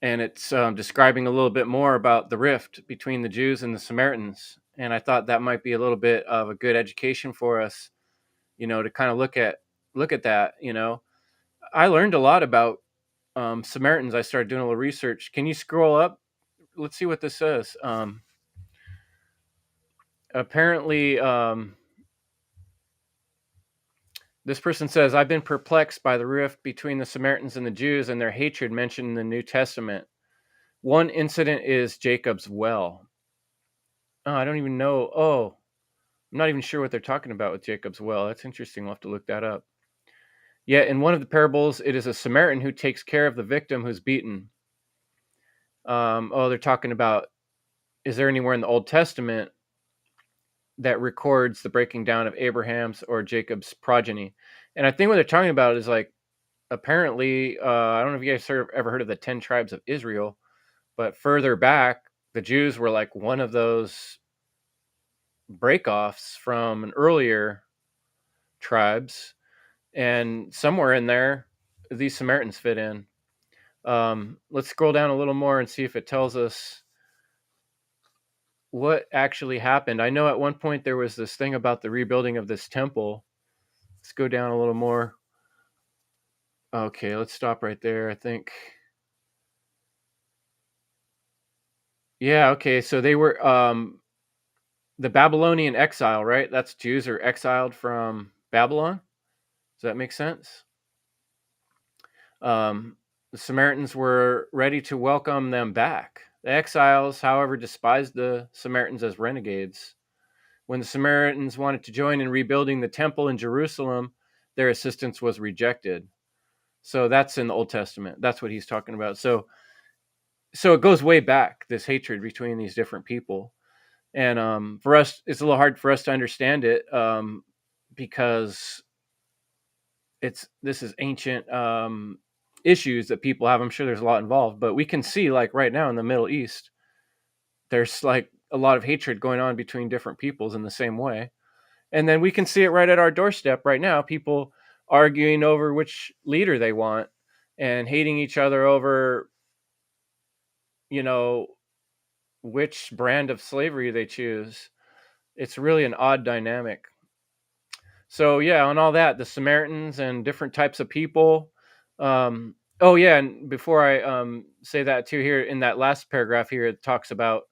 and it's describing a little bit more about the rift between the Jews and the Samaritans. And I thought that might be a little bit of a good education for us, to kind of look at that. I learned a lot about Samaritans. I started doing a little research. Can you scroll up? Let's see what this says. Apparently, this person says, I've been perplexed by the rift between the Samaritans and the Jews and their hatred mentioned in the New Testament. One incident is Jacob's well. Oh, I don't even know. Oh, I'm not even sure what they're talking about with Jacob's well. That's interesting. We'll have to look that up. Yet in one of the parables, it is a Samaritan who takes care of the victim who's beaten. They're talking about, is there anywhere in the Old Testament that records the breaking down of Abraham's or Jacob's progeny? And I think what they're talking about is like, apparently, I don't know if you guys ever heard of the 10 tribes of Israel, but further back, the Jews were like one of those breakoffs from an earlier tribes. And somewhere in there, these Samaritans fit in. Let's scroll down a little more and see if it tells us what actually happened. I know at one point there was this thing about the rebuilding of this temple. Let's go down a little more. Okay, let's stop right there, I think. Yeah, okay. So they were the Babylonian exile, right? That's Jews are exiled from Babylon. Does that make sense? The Samaritans were ready to welcome them back. The exiles, however, despised the Samaritans as renegades. When the Samaritans wanted to join in rebuilding the temple in Jerusalem, their assistance was rejected. So that's in the Old Testament. That's what he's talking about. So it goes way back, this hatred between these different people. And for us, it's a little hard for us to understand it because this is ancient issues that people have. I'm sure there's a lot involved, but we can see, like, right now in the Middle East, there's like a lot of hatred going on between different peoples in the same way. And then we can see it right at our doorstep right now, people arguing over which leader they want and hating each other over, which brand of slavery they choose. It's really an odd dynamic. So yeah, on all that, the Samaritans and different types of people. Oh yeah, and before I say that too, here in that last paragraph here, it talks about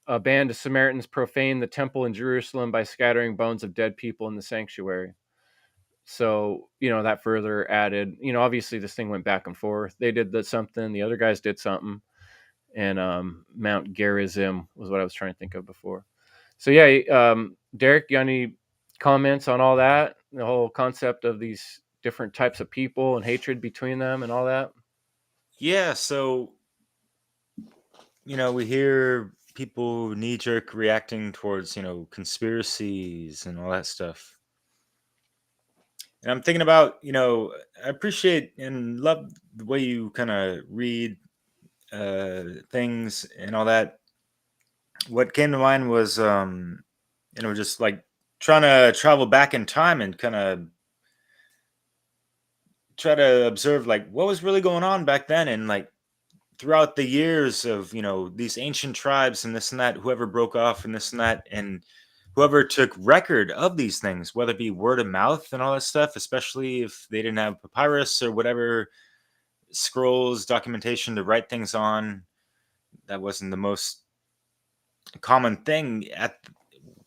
a band of Samaritans profaned the temple in Jerusalem by scattering bones of dead people in the sanctuary. So that further added. Obviously this thing went back and forth. They did something, the other guys did something, and Mount Gerizim was what I was trying to think of before. So yeah, Derek, you got any comments on all that? The whole concept of these different types of people and hatred between them and all that? Yeah, so we hear people knee jerk reacting towards, conspiracies and all that stuff. And I'm thinking about, I appreciate and love the way you kind of read things and all that. What came to mind was, just like trying to travel back in time and kind of try to observe like what was really going on back then, and like throughout the years of these ancient tribes and this and that, whoever broke off and this and that, and whoever took record of these things, whether it be word of mouth and all that stuff, especially if they didn't have papyrus or whatever scrolls documentation to write things on. That wasn't the most common thing. At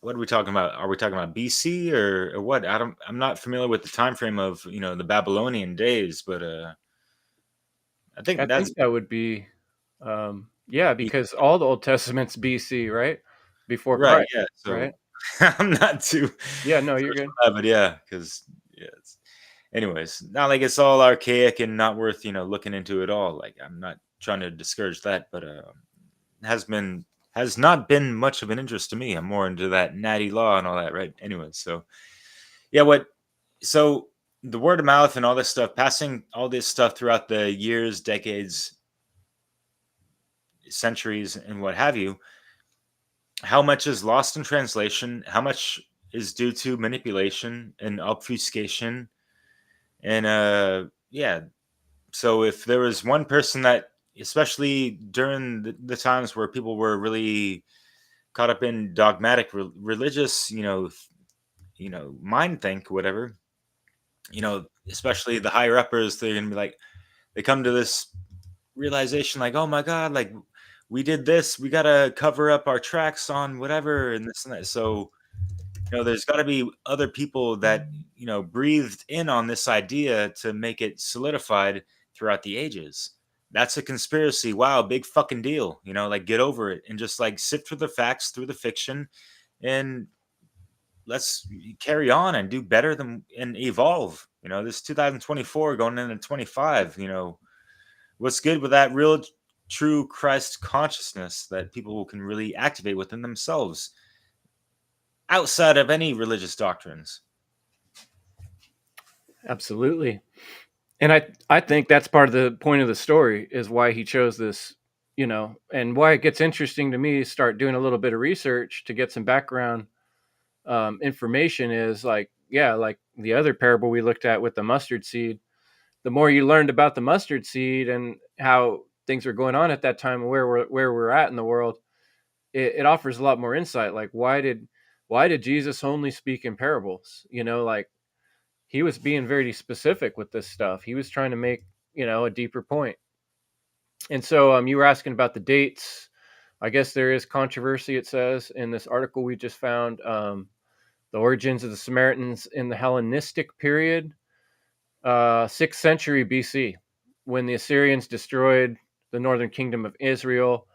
what are we talking about? Are we talking about BC or what? I'm not familiar with the time frame of the Babylonian days, but I I think that's think that would be, yeah, because all the Old Testament's BC, right? Before right. Christ, Yeah. So right? I'm not too Yeah, no, you're search good. for that, but yeah, because yeah. Anyways, not like it's all archaic and not worth looking into at all. Like I'm not trying to discourage that, but has not been much of an interest to me. I'm more into that natty law and all that, right? Anyways, so yeah, so the word of mouth and all this stuff, passing all this stuff throughout the years, decades, centuries, and what have you. How much is lost in translation? How much is due to manipulation and obfuscation? And yeah, so if there was one person that, especially during the times where people were really caught up in dogmatic religious, mind think, whatever, especially the higher uppers, they're gonna be like, they come to this realization like, oh my god, like we did this, we gotta cover up our tracks on whatever and this and that. So there's got to be other people that breathed in on this idea to make it solidified throughout the ages. That's a conspiracy. Wow, big fucking deal. Like get over it and just like sift through the facts, through the fiction, and let's carry on and do better than and evolve. This 2024 going into 25. What's good with that real, true Christ consciousness that people can really activate within themselves outside of any religious doctrines. Absolutely. And I think that's part of the point of the story is why he chose this, and why it gets interesting to me. Start doing a little bit of research to get some background information is like, yeah, like the other parable we looked at with the mustard seed. The more you learned about the mustard seed and how things were going on at that time and where we're at in the world, it offers a lot more insight. Like why did Jesus only speak in parables? Like he was being very specific with this stuff. He was trying to make, a deeper point. And so you were asking about the dates. I guess there is controversy, it says in this article we just found. The origins of the Samaritans in the Hellenistic period, 6th century BC, when the Assyrians destroyed the northern kingdom of Israel.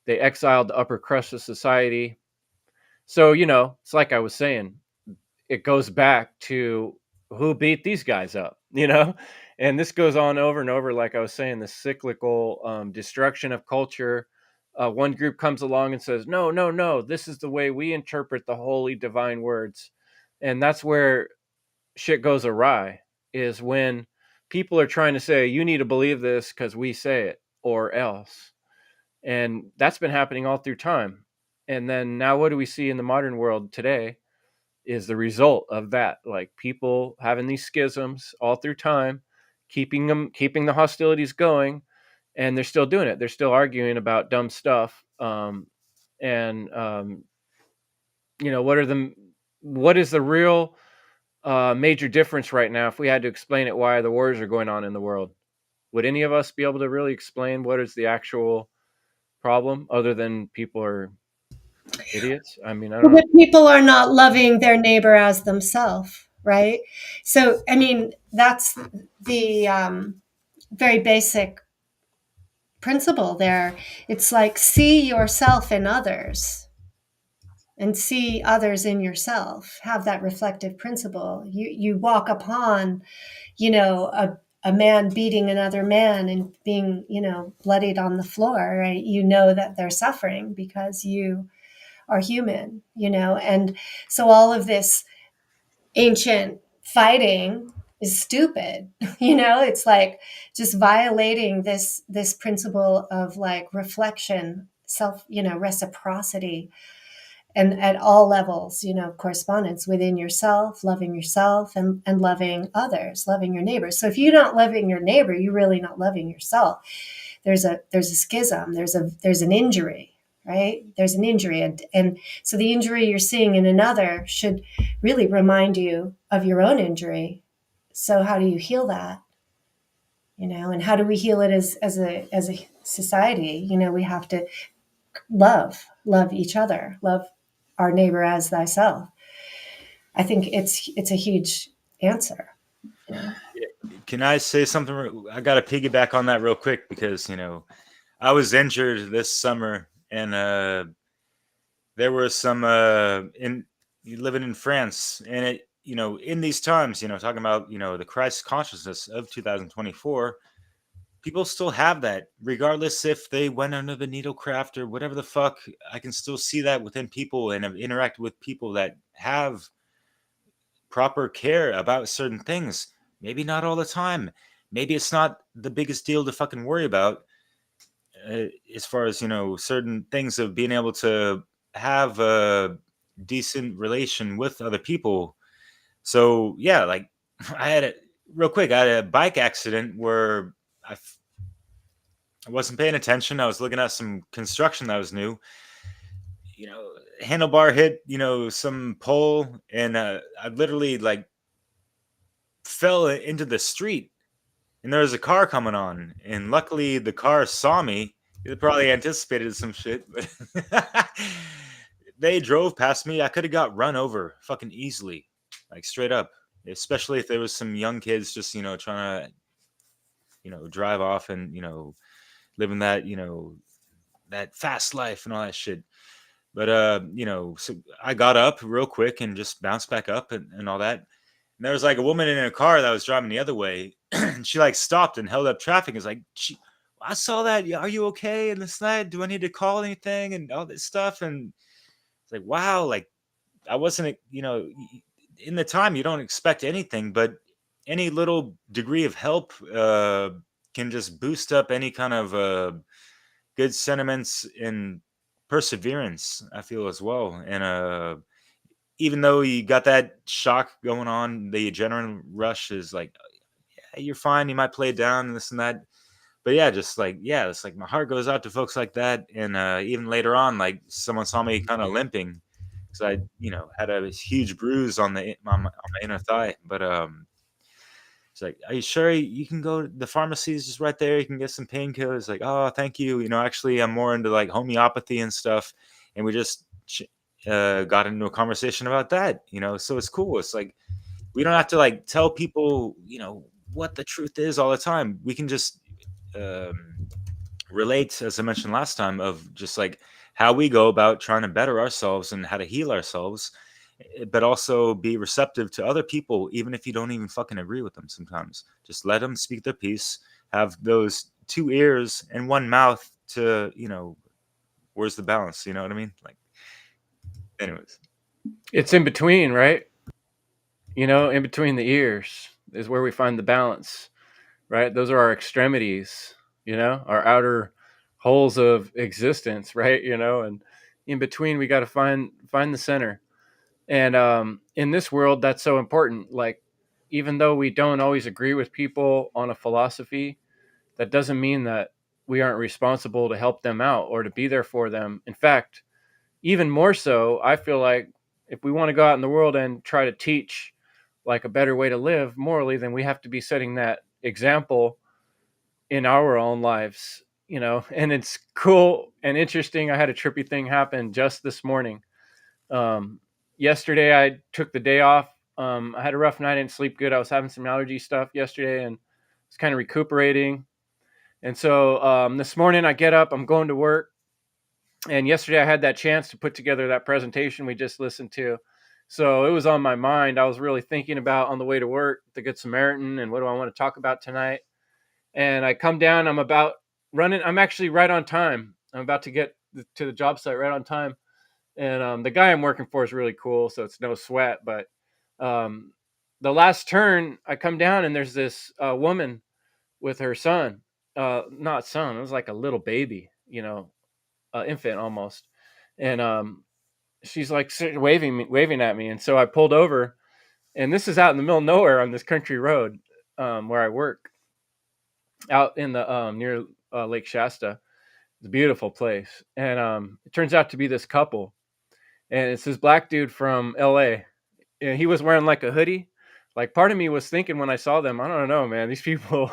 They exiled the upper crust of society. So, it's like I was saying, it goes back to who beat these guys up, and this goes on over and over. Like I was saying, the cyclical destruction of culture. One group comes along and says, no, no, no, this is the way we interpret the holy divine words. And that's where shit goes awry, is when people are trying to say, you need to believe this because we say it or else. And that's been happening all through time. And then now what do we see in the modern world today is the result of that. Like people having these schisms all through time, keeping the hostilities going, and they're still doing it. They're still arguing about dumb stuff. And what is the real major difference right now? If we had to explain it, why the wars are going on in the world, would any of us be able to really explain what is the actual problem other than people are idiots? I mean, I don't know. But people are not loving their neighbor as themselves, right? So, I mean, that's the very basic principle there. It's like see yourself in others. and see others in yourself. Have that reflective principle. You walk upon, a man beating another man and being, bloodied on the floor, right? You know that they're suffering because you are human, and so all of this ancient fighting is stupid. It's like just violating this principle of like reflection, self, reciprocity, and at all levels, correspondence within yourself and loving others, loving your neighbors. So if you're not loving your neighbor, you're really not loving yourself. There's a schism, there's an injury, right? There's an injury. And so the injury you're seeing in another should really remind you of your own injury. So how do you heal that? And how do we heal it as a society? We have to love each other, love our neighbor as thyself. I think it's a huge answer. Can I say something? I got to piggyback on that real quick because I was injured this summer, and there were some in living in France, and it in these times, talking about the Christ consciousness of 2024. People still have that, regardless if they went under the needle craft or whatever the fuck. I can still see that within people and have interacted with people that have proper care about certain things. Maybe not all the time. Maybe it's not the biggest deal to fucking worry about, as far as certain things of being able to have a decent relation with other people. So yeah, like I had a real quick. I had a bike accident where I wasn't paying attention. I was looking at some construction that was new. Handlebar hit, some pole, and I literally like fell into the street. And there was a car coming on, and luckily the car saw me. It probably anticipated some shit, but they drove past me. I could have got run over fucking easily, like straight up. Especially if there was some young kids just trying to drive off and living that that fast life and all that shit. But so I got up real quick and just bounced back up and all that. And there was like a woman in a car that was driving the other way, and she like stopped and held up traffic. It's like, I saw that. Are you okay? And this night, do I need to call anything and all this stuff? And it's like, wow, like I wasn't, in the time you don't expect anything, but any little degree of help can just boost up any kind of good sentiments and perseverance, I feel, as well. And even though you got that shock going on, the adrenaline rush is like, yeah, you're fine. You might play it down and this and that. But yeah, just like, yeah, it's like my heart goes out to folks like that. And even later on, like someone saw me kind of limping because I, had a huge bruise on my inner thigh. But it's like, are you sure you can go? The pharmacy is just right there. You can get some painkillers. Like, oh, thank you. Actually, I'm more into like homeopathy and stuff. And we just got into a conversation about that. So it's cool. It's like we don't have to like tell people, what the truth is all the time. We can just relate, as I mentioned last time, of just like how we go about trying to better ourselves and how to heal ourselves, but also be receptive to other people, even if you don't even fucking agree with them sometimes. Just let them speak their piece, have those 2 ears and 1 mouth to, where's the balance? You know what I mean? Like, anyways. It's in between, right? In between the ears is where we find the balance, right? Those are our extremities, our outer holes of existence, right? And in between, we got to find the center. And in this world, that's so important. Like, even though we don't always agree with people on a philosophy, that doesn't mean that we aren't responsible to help them out or to be there for them. In fact, even more so, I feel like if we want to go out in the world and try to teach like a better way to live morally, then we have to be setting that example in our own lives, and it's cool and interesting. I had a trippy thing happen just this morning. Yesterday I took the day off. I had a rough night. I didn't sleep good. I was having some allergy stuff yesterday and was kind of recuperating. And so this morning I get up, I'm going to work, And yesterday I had that chance to put together that presentation we just listened to. So it was on my mind. I was really thinking about on the way to work, the Good Samaritan, and what do I want to talk about tonight. And I come down, I'm about running. I'm actually right on time. I'm about to get to the job site right on time. And the guy I'm working for is really cool, so it's no sweat. But um, the last turn, I come down and there's this woman with her son. Not son, it was like a little baby, infant almost. And she's like waving at me. And so I pulled over, and this is out in the middle of nowhere on this country road where I work, out in the near Lake Shasta. It's a beautiful place. And it turns out to be this couple, and it's this black dude from LA. And he was wearing like a hoodie. Like, part of me was thinking when I saw them, I don't know, man, these people,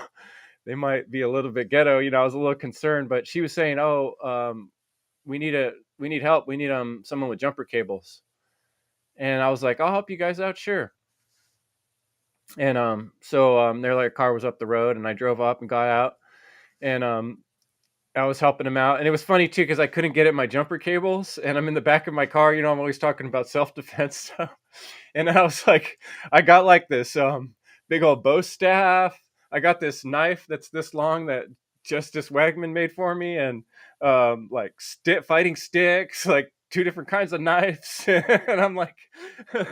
they might be a little bit ghetto. I was a little concerned, but she was saying, "Oh, we need help. We need someone with jumper cables." And I was like, "I'll help you guys out, sure." And their car was up the road, and I drove up and got out, and I was helping him out. And it was funny too, because I couldn't get at my jumper cables, and I'm in the back of my car. I'm always talking about self-defense stuff. And I was like, I got like this big old bow staff. I got this knife that's this long that Justice Wagman made for me, and like fighting sticks, like two different kinds of knives. And I'm like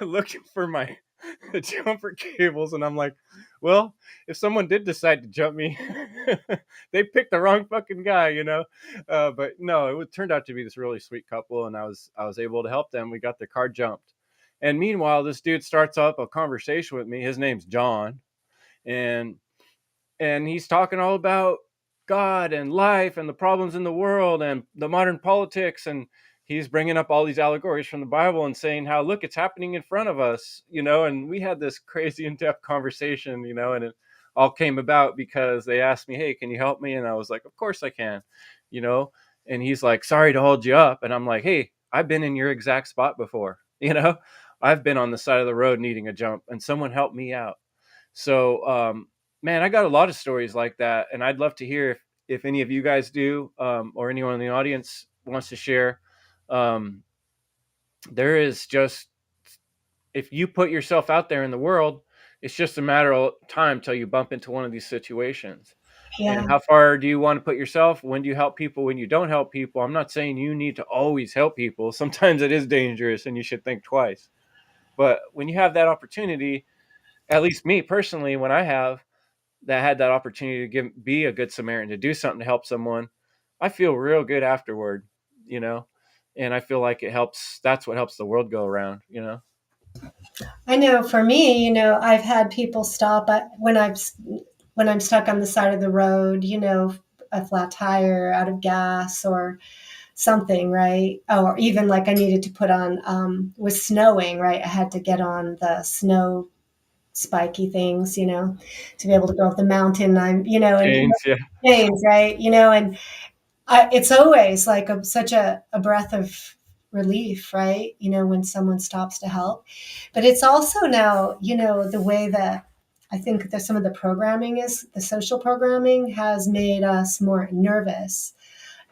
looking for my jumper cables, and I'm like, well, if someone did decide to jump me, they picked the wrong fucking guy. But no, it turned out to be this really sweet couple, and I was able to help them. We got their car jumped. And meanwhile, this dude starts up a conversation with me. His name's John, and he's talking all about God and life and the problems in the world and the modern politics. And he's bringing up all these allegories from the Bible and saying how, look, it's happening in front of us, and we had this crazy in-depth conversation, and it all came about because they asked me, hey, can you help me? And I was like, of course I can, and he's like, sorry to hold you up. And I'm like, hey, I've been in your exact spot before, I've been on the side of the road needing a jump, and someone helped me out. So, man, I got a lot of stories like that, and I'd love to hear if any of you guys do, or anyone in the audience wants to share. Um, there is just, if you put yourself out there in the world, it's just a matter of time till you bump into one of these situations. Yeah. And how far do you want to put yourself? When do you help people? When you don't help people? I'm not saying you need to always help people. Sometimes it is dangerous and you should think twice. But when you have that opportunity, at least me personally, when I had that opportunity to be a good Samaritan, to do something to help someone, I feel real good afterward, and I feel like it helps. That's what helps the world go around, I know for me, I've had people stop when I'm stuck on the side of the road, a flat tire, out of gas or something, right? Or even like I needed to put on, was snowing, right? I had to get on the snow spiky things, to be able to go up the mountain. And Chains, yeah. chains, right? And it's always like such a breath of relief, right? When someone stops to help. But it's also now, the way that I think that some of the programming the social programming has made us more nervous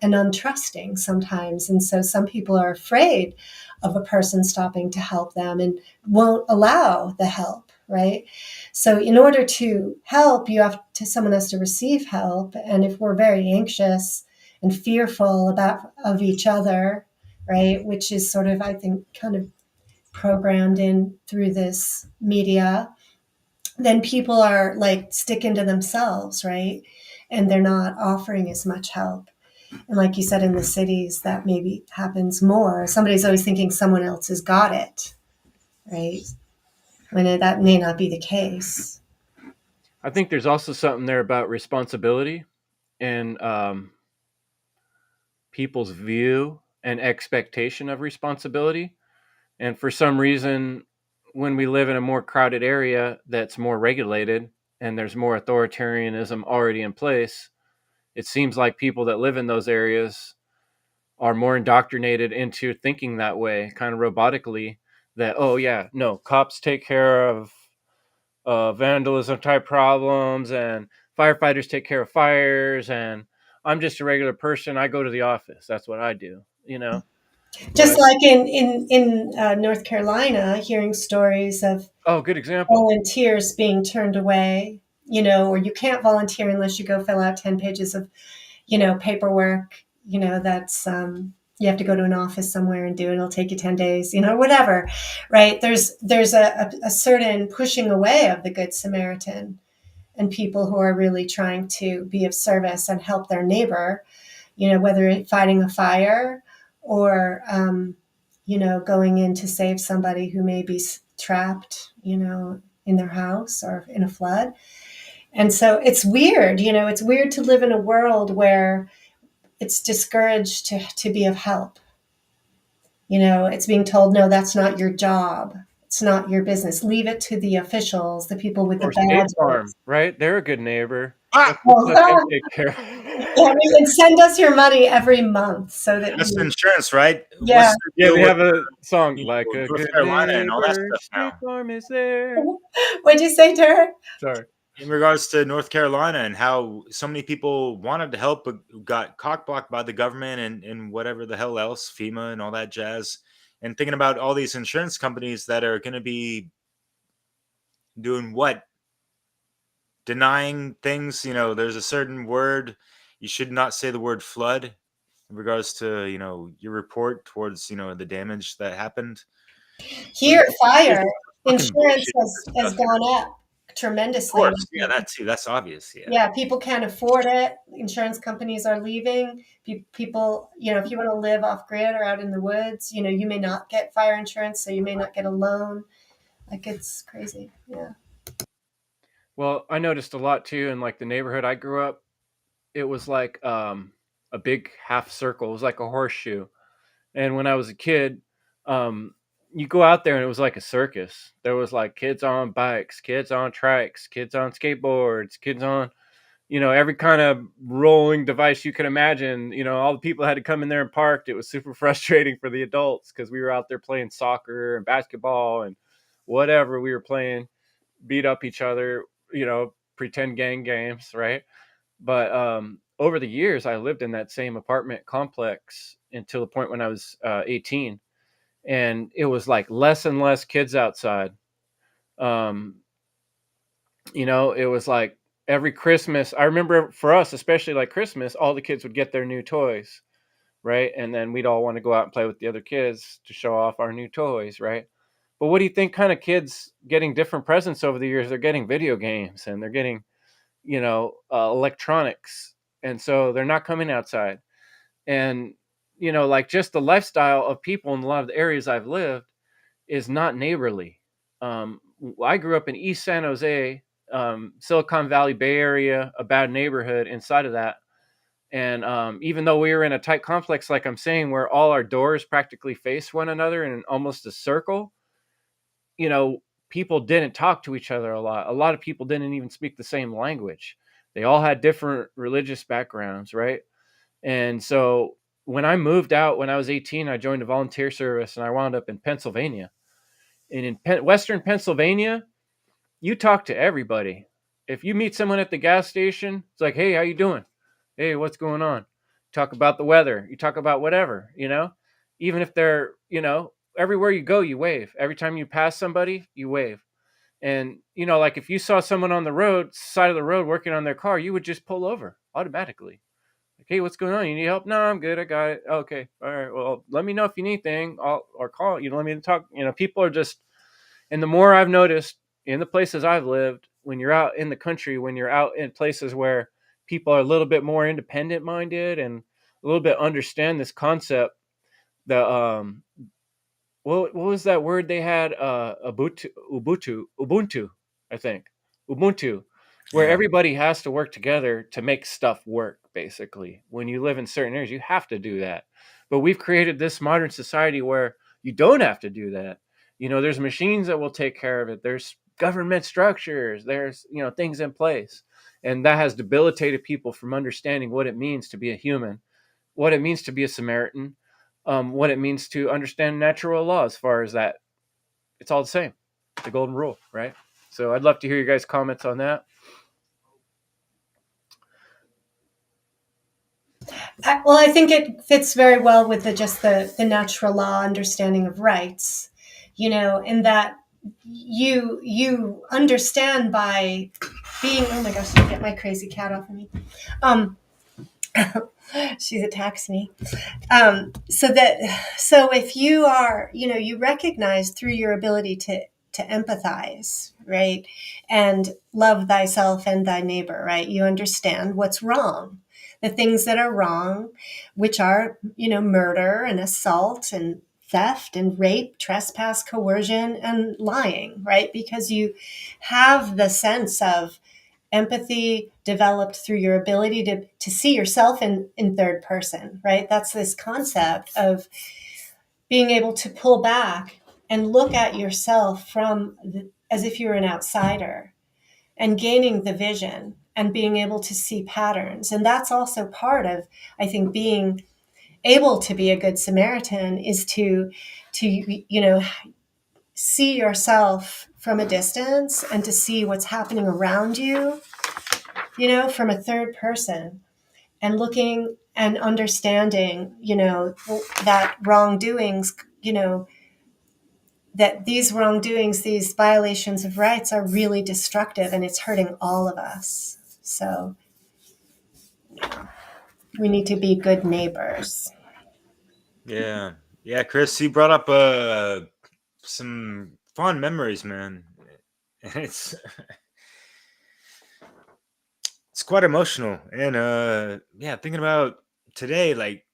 and untrusting sometimes. And so some people are afraid of a person stopping to help them and won't allow the help, right? So in order to help, someone has to receive help. And if we're very anxious and fearful of each other, right, which is sort of, I think, kind of programmed in through this media, then people are like sticking to themselves, right? And they're not offering as much help. And like you said, in the cities, that maybe happens more. Somebody's always thinking someone else has got it, right? When that may not be the case. I think there's also something there about responsibility and people's view and expectation of responsibility. And for some reason, when we live in a more crowded area that's more regulated and there's more authoritarianism already in place, it seems like people that live in those areas are more indoctrinated into thinking that way, kind of robotically, that, oh yeah, no, cops take care of vandalism type problems, and firefighters take care of fires, and I'm just a regular person. I go to the office. That's what I do. Just But like in North Carolina, hearing stories of oh, good example. volunteers being turned away, or you can't volunteer unless you go fill out 10 pages of, paperwork, that's, you have to go to an office somewhere and do it. It'll take you 10 days, whatever, right? There's a certain pushing away of the Good Samaritan and people who are really trying to be of service and help their neighbor, whether it's fighting a fire or, going in to save somebody who may be trapped, in their house or in a flood. And so it's weird, it's weird to live in a world where it's discouraged to be of help. It's being told, no, that's not your job. It's not your business. Leave it to the officials, the people with the Or State badges. Farm, right? They're a good neighbor. Ah, Let them Well, take care. yeah, and send us your money every month so that that's we, insurance, right? yeah. What's the Yeah, deal they with have a song like a North good Carolina and all that neighbor. stuff State now? Farm is there. What'd you say, Derek? Sorry. In regards to North Carolina and how so many people wanted to help but got cockblocked by the government and whatever the hell else, FEMA and all that jazz. And thinking about all these insurance companies that are going to be doing what? Denying things. There's a certain word. You should not say the word flood in regards to, your report towards, the damage that happened. Here, There's fire fucking insurance bullshit has stuff here. gone up Of tremendously. course. Yeah, that too. That's obvious. Yeah. Yeah, people can't afford it. Insurance companies are leaving. People, if you want to live off grid or out in the woods, you may not get fire insurance, so you may not get a loan. Like, it's crazy. Yeah. Well, I noticed a lot too in like the neighborhood I grew up. It was like a big half circle. It was like a horseshoe. And when I was a kid, you go out there and it was like a circus. There was like kids on bikes, kids on trikes, kids on skateboards, kids on, every kind of rolling device you can imagine. All the people had to come in there and parked. It was super frustrating for the adults because we were out there playing soccer and basketball and whatever we were playing, beat up each other, pretend gang games, right? But over the years, I lived in that same apartment complex until the point when I was 18, and it was like less and less kids outside. Um, it was like every Christmas. I remember for us, especially like Christmas, all the kids would get their new toys, right? And then we'd all want to go out and play with the other kids to show off our new toys, right? But what do you think kind of kids getting different presents over the years? They're getting video games and they're getting, electronics. And so they're not coming outside. And, like just the lifestyle of people in a lot of the areas I've lived is not neighborly. I grew up in East San Jose, Silicon Valley, Bay Area, a bad neighborhood inside of that. And even though we were in a tight complex, like I'm saying, where all our doors practically face one another in almost a circle, you know, people didn't talk to each other a lot. A lot of people didn't even speak the same language. They all had different religious backgrounds, right? And so when I moved out when I was 18, I joined a volunteer service and I wound up in Pennsylvania. And in Western Pennsylvania, you talk to everybody. If you meet someone at the gas station, it's like, hey, how you doing? Hey, what's going on? Talk about the weather. You talk about whatever, even if they're, everywhere you go, you wave. Every time you pass somebody, you wave. And, like if you saw someone on the road, side of the road, working on their car, you would just pull over automatically. Like, hey, what's going on? You need help? No, I'm good. I got it. Okay. All right. Well, let me know if you need anything. Or call, let me talk. People are just, and the more I've noticed in the places I've lived, when you're out in the country, when you're out in places where people are a little bit more independent minded and a little bit understand this concept, the what was that word they had? Ubuntu, I think. Ubuntu, where Yeah. everybody has to work together to make stuff work, basically. When you live in certain areas, you have to do that. But we've created this modern society where you don't have to do that. There's machines that will take care of it. There's government structures. There's, things in place. And that has debilitated people from understanding what it means to be a human, what it means to be a Samaritan, what it means to understand natural law as far as that. It's all the same. The golden rule, right? So I'd love to hear your guys' comments on that. Well, I think it fits very well with the natural law understanding of rights, in that you understand by being. Oh my gosh! Get my crazy cat off of me. Um, she attacks me. So if you are, you recognize through your ability to empathize, right, and love thyself and thy neighbor, right, you understand what's wrong, the things that are wrong, which are, murder and assault and theft and rape, trespass, coercion, and lying, right, because you have the sense of empathy developed through your ability to see yourself in third person, right? That's this concept of being able to pull back and look at yourself as if you're an outsider, and gaining the vision and being able to see patterns. And that's also part of, I think, being able to be a good Samaritan, is to see yourself from a distance and to see what's happening around you, from a third person, and looking and understanding, that wrongdoings, that these wrongdoings, these violations of rights are really destructive, and it's hurting all of us. So we need to be good neighbors. Yeah, yeah, Chris, you brought up some fond memories, man. And it's quite emotional, and yeah, thinking about today, like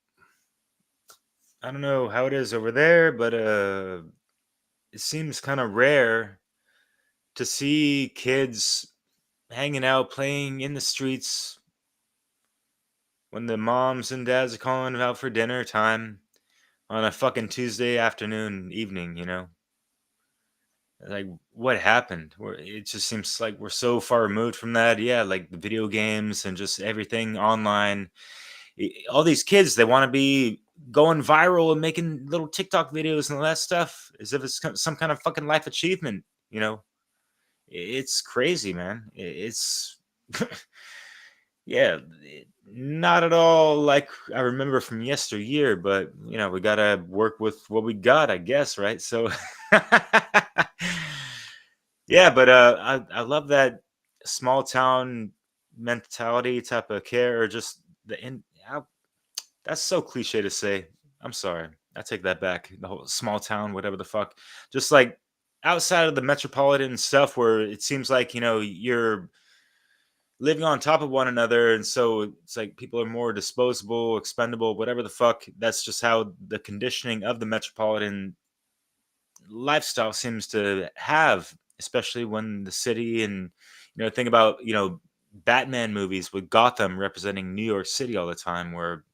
I don't know how it is over there, but it seems kind of rare to see kids hanging out, playing in the streets when the moms and dads are calling out for dinner time on a fucking Tuesday afternoon, evening, Like, what happened? It just seems like we're so far removed from that. Yeah, like the video games and just everything online. All these kids, they want to be going viral and making little TikTok videos and all that stuff as if it's some kind of fucking life achievement, It's crazy, man. It's yeah, not at all like I remember from yesteryear, but we gotta work with what we got, I guess, right? So yeah, but I love that small town mentality type of care, or just that's so cliche to say. I'm sorry. I take that back. The whole small town, whatever the fuck. Just like outside of the metropolitan stuff where it seems like, you're living on top of one another. And so it's like people are more disposable, expendable, whatever the fuck. That's just how the conditioning of the metropolitan lifestyle seems to have, especially when the city and, think about, Batman movies with Gotham representing New York City all the time, where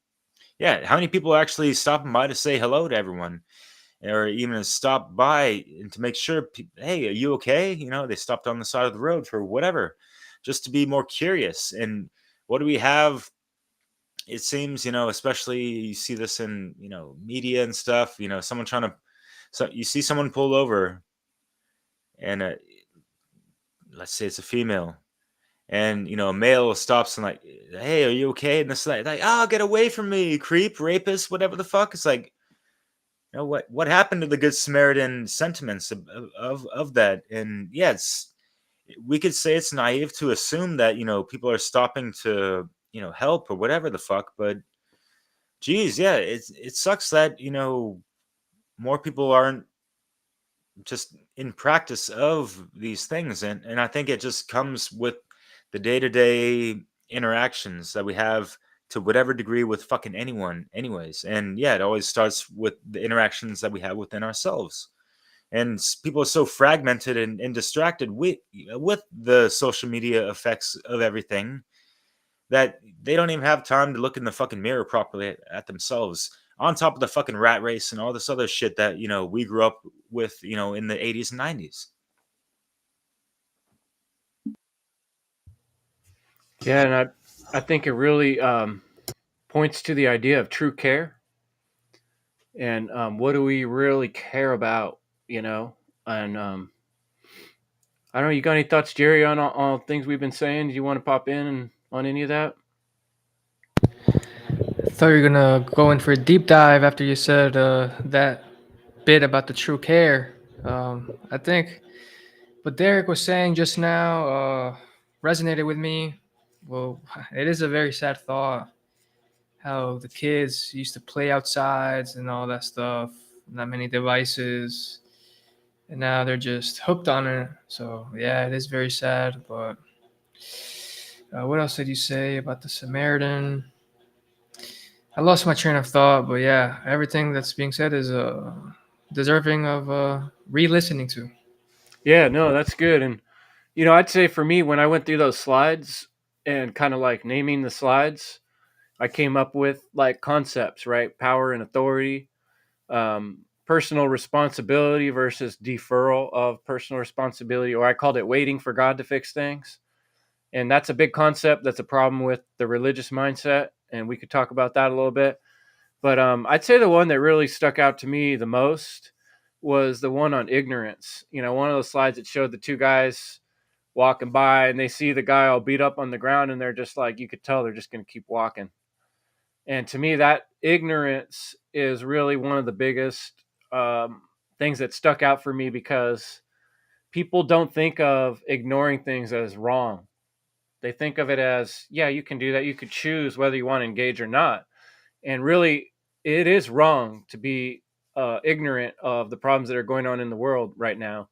yeah, how many people are actually stopping by to say hello to everyone, or even stop by and to make sure, hey, are you okay? They stopped on the side of the road for whatever, just to be more curious. And what do we have? It seems, especially you see this in, media and stuff. Someone trying to, so you see someone pull over, and let's say it's a female, and a male stops and like, hey, are you okay? And it's like, oh, get away from me, creep, rapist, whatever the fuck. It's like, what happened to the Good Samaritan sentiments of that? And yeah, we could say it's naive to assume that people are stopping to help or whatever the fuck, but geez, yeah, it sucks that more people aren't just in practice of these things, and I think it just comes with the day-to-day interactions that we have to whatever degree with fucking anyone anyways. And yeah, it always starts with the interactions that we have within ourselves. And people are so fragmented and distracted with the social media effects of everything that they don't even have time to look in the fucking mirror properly at themselves, on top of the fucking rat race and all this other shit that we grew up with in the 80s and 90s. Yeah, and I think it really points to the idea of true care, and what do we really care about, and I don't know. You got any thoughts, Jerry, on all things we've been saying? Do you want to pop in on any of that? thought you were gonna go in for a deep dive after you said that bit about the true care. I think what Derek was saying just now resonated with me. Well, it is a very sad thought how the kids used to play outsides and all that stuff, not many devices, and now they're just hooked on it. So yeah, it is very sad. But what else did you say about the Samaritan? I lost my train of thought, but yeah, everything that's being said is deserving of re-listening to. Yeah, no, that's good. And I'd say for me, when I went through those slides and kind of like naming the slides, I came up with like concepts, right? Power and authority, personal responsibility versus deferral of personal responsibility, or I called it waiting for God to fix things. And that's a big concept. That's a problem with the religious mindset. And we could talk about that a little bit. But I'd say the one that really stuck out to me the most was the one on ignorance. One of those slides that showed the two guys walking by and they see the guy all beat up on the ground and they're just like, you could tell they're just going to keep walking. And to me, that ignorance is really one of the biggest things that stuck out for me, because people don't think of ignoring things as wrong. They think of it as, yeah, you can do that. You could choose whether you want to engage or not. And really, it is wrong to be ignorant of the problems that are going on in the world right now,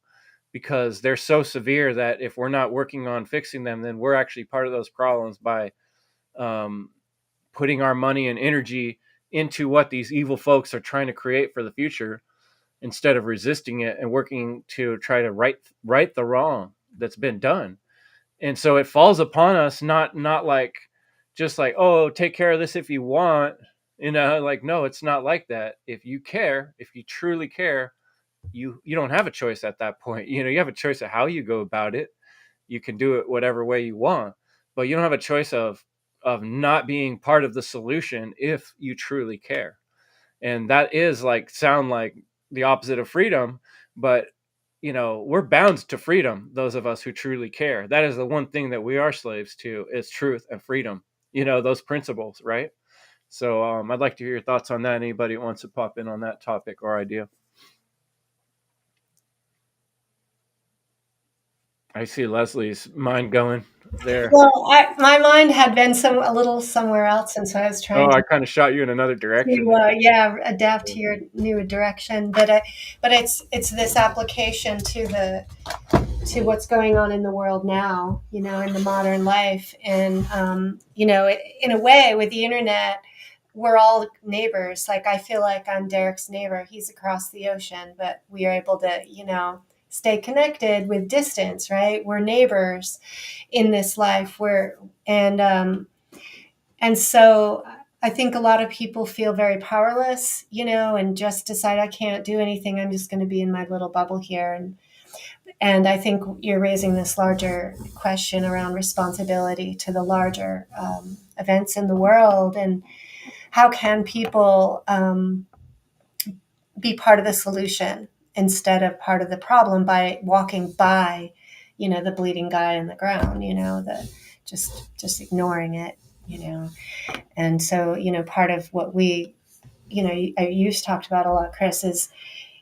because they're so severe that if we're not working on fixing them, then we're actually part of those problems by um, putting our money and energy into what these evil folks are trying to create for the future, instead of resisting it and working to try to right the wrong that's been done. And so it falls upon us, not like just like, oh, take care of this if you want, like, no, it's not like that. If you care, if you truly care, you don't have a choice at that point. You have a choice of how you go about it. You can do it whatever way you want, but you don't have a choice of not being part of the solution if you truly care. And that is like sound like the opposite of freedom, but we're bound to freedom, those of us who truly care. That is the one thing that we are slaves to, is truth and freedom, those principles, right? So I'd like to hear your thoughts on that. Anybody who wants to pop in on that topic or idea? I see Leslie's mind going there. Well, my mind had been a little somewhere else, and so I was Oh, trying I kind of shot you in another direction. yeah, adapt to your new direction. But it's this application to what's going on in the world now, in the modern life. And in a way, with the internet, we're all neighbors. Like, I feel like I'm Derek's neighbor. He's across the ocean, but we are able to stay connected with distance, right? We're neighbors in this life. And so I think a lot of people feel very powerless, and just decide, I can't do anything. I'm just going to be in my little bubble here. And I think you're raising this larger question around responsibility to the larger events in the world, and how can people be part of the solution instead of part of the problem by walking by, the bleeding guy on the ground, just ignoring it, And so, part of what you've talked about a lot, Chris,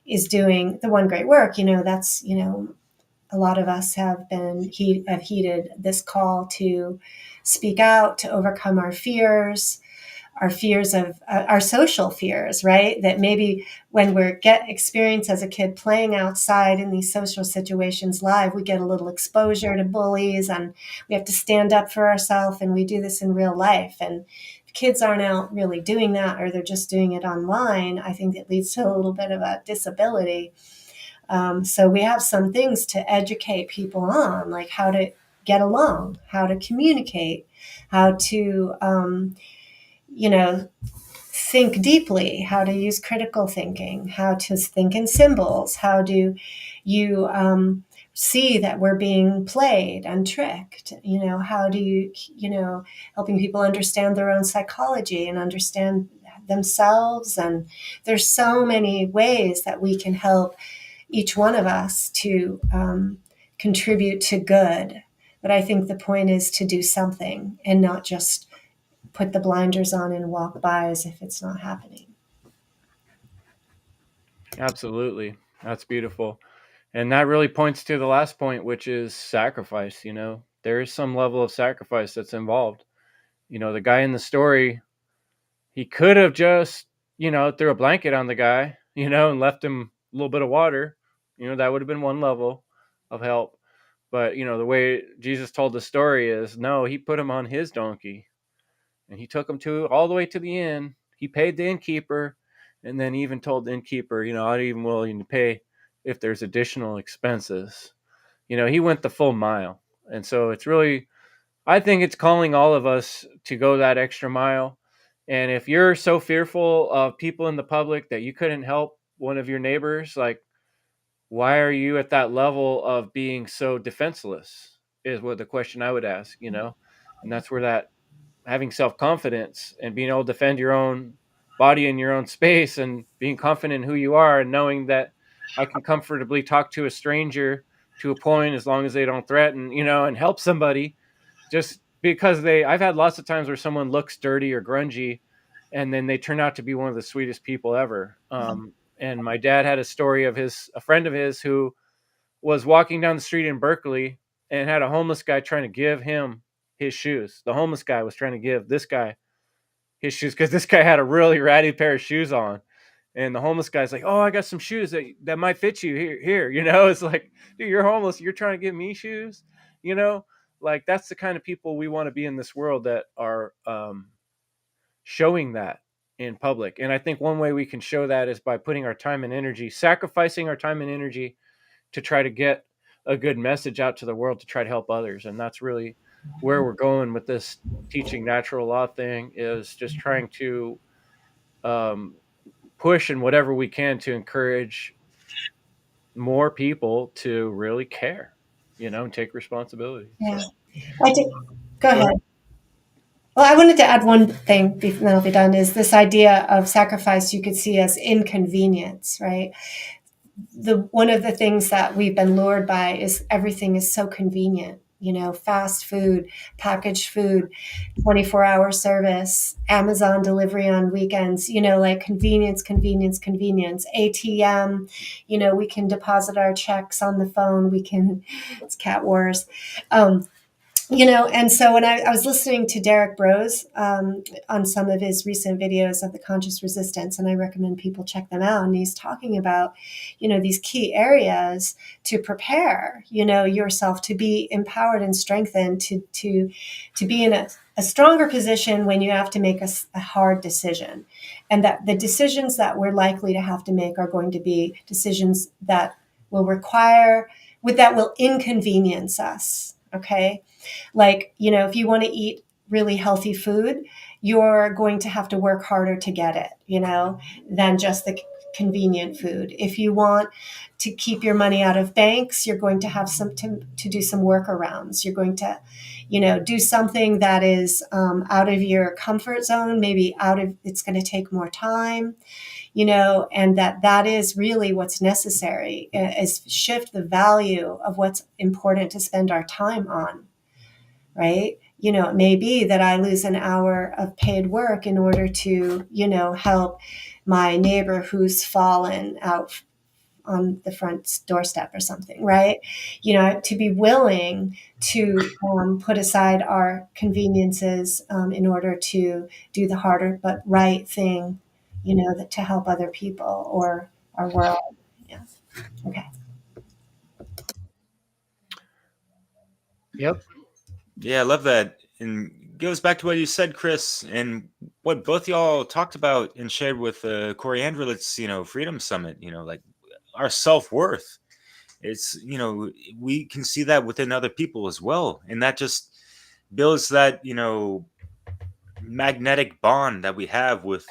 is doing the one great work. That's, a lot of us have heeded this call to speak out, to overcome our fears of our social fears, right? That maybe when get experience as a kid playing outside in these social situations live, we get a little exposure to bullies, and we have to stand up for ourselves, and we do this in real life. And if kids aren't out really doing that, or they're just doing it online, I think it leads to a little bit of a disability. So we have some things to educate people on, like how to get along, how to communicate, how to, think deeply, how to use critical thinking, how to think in symbols, how do you see that we're being played and tricked, how do you, helping people understand their own psychology and understand themselves. And there's so many ways that we can help each one of us to contribute to good. But I think the point is to do something and not just put the blinders on and walk by as if it's not happening. Absolutely. That's beautiful. And that really points to the last point, which is sacrifice. There is some level of sacrifice that's involved. The guy in the story, he could have just, threw a blanket on the guy, and left him a little bit of water. That would have been one level of help. But, the way Jesus told the story is no, he put him on his donkey and he took him all the way to the inn. He paid the innkeeper, and then he even told the innkeeper, I'm even willing to pay if there's additional expenses. He went the full mile. And so it's really, I think it's calling all of us to go that extra mile. And if you're so fearful of people in the public that you couldn't help one of your neighbors, like, why are you at that level of being so defenseless is what the question I would ask, and that's where that having self-confidence and being able to defend your own body in your own space and being confident in who you are and knowing that I can comfortably talk to a stranger to a point as long as they don't threaten, and help somebody just because I've had lots of times where someone looks dirty or grungy and then they turn out to be one of the sweetest people ever. And my dad had a story of a friend of his who was walking down the street in Berkeley and had a homeless guy trying to give him his shoes. The homeless guy was trying to give this guy his shoes because this guy had a really ratty pair of shoes on. And the homeless guy's like, "Oh, I got some shoes that might fit you here." It's like, dude, you're homeless. You're trying to give me shoes, like that's the kind of people we want to be in this world that are showing that in public. And I think one way we can show that is by putting our time and energy, sacrificing our time and energy to try to get a good message out to the world to try to help others. And that's really where we're going with this teaching natural law thing, is just trying to push in whatever we can to encourage more people to really care, and take responsibility. Yeah. Go ahead. Well, I wanted to add one thing, then I'll be done, is this idea of sacrifice you could see as inconvenience, right? One of the things that we've been lured by is everything is so convenient, fast food, packaged food, 24-hour service, Amazon delivery on weekends, like convenience, convenience, convenience, ATM, we can deposit our checks on the phone. It's cat wars. And so when I was listening to Derek Brose on some of his recent videos of the conscious resistance, and I recommend people check them out, and he's talking about, these key areas to prepare, yourself to be empowered and strengthened to be in a stronger position when you have to make a hard decision. And that the decisions that we're likely to have to make are going to be decisions that will inconvenience us. Okay. Like, if you want to eat really healthy food, you're going to have to work harder to get it, than just the convenient food. If you want to keep your money out of banks, you're going to have to do some workarounds. You're going to, do something that is out of your comfort zone, it's going to take more time. And that is really what's necessary, is shift the value of what's important to spend our time on, right? It may be that I lose an hour of paid work in order to, help my neighbor who's fallen out on the front doorstep or something, right? To be willing to put aside our conveniences in order to do the harder but right thing, to help other people or our world. Yeah. Okay. Yep. Yeah, I love that. And goes back to what you said, Chris, and what both y'all talked about and shared with Corey Andrelit's, Freedom Summit, like our self-worth. It's, we can see that within other people as well. And that just builds that, magnetic bond that we have with,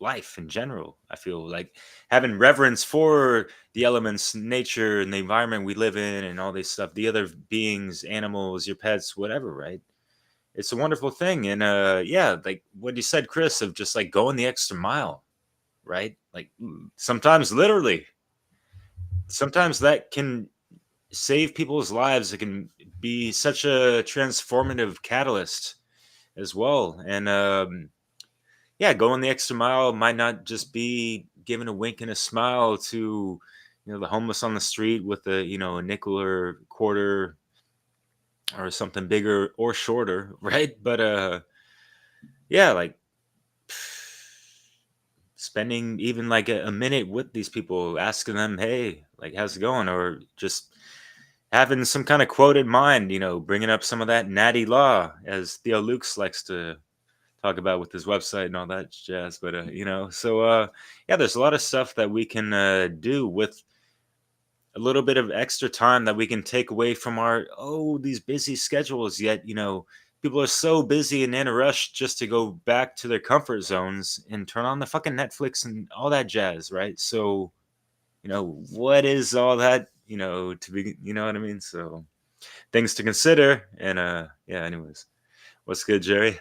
life in general. I feel like having reverence for the elements, nature, and the environment we live in, and all this stuff, the other beings, animals, your pets, whatever, right? It's a wonderful thing. And yeah, like what you said, Chris, of just like going the extra mile, right? Like sometimes literally, sometimes that can save people's lives. It can be such a transformative catalyst as well. And going the extra mile might not just be giving a wink and a smile to the homeless on the street with a a nickel or quarter or something bigger or shorter, right? But like spending even like a minute with these people, asking them, hey, like, how's it going? Or just having some kind of quote in mind, bringing up some of that natty law, as Theo Lukes likes to talk about with his website and all that jazz. But there's a lot of stuff that we can do with a little bit of extra time that we can take away from our these busy schedules. Yet people are so busy and in a rush just to go back to their comfort zones and turn on the fucking Netflix and all that jazz, right? So what is all that to be, what I mean? So things to consider. And anyways, what's good, Jerry?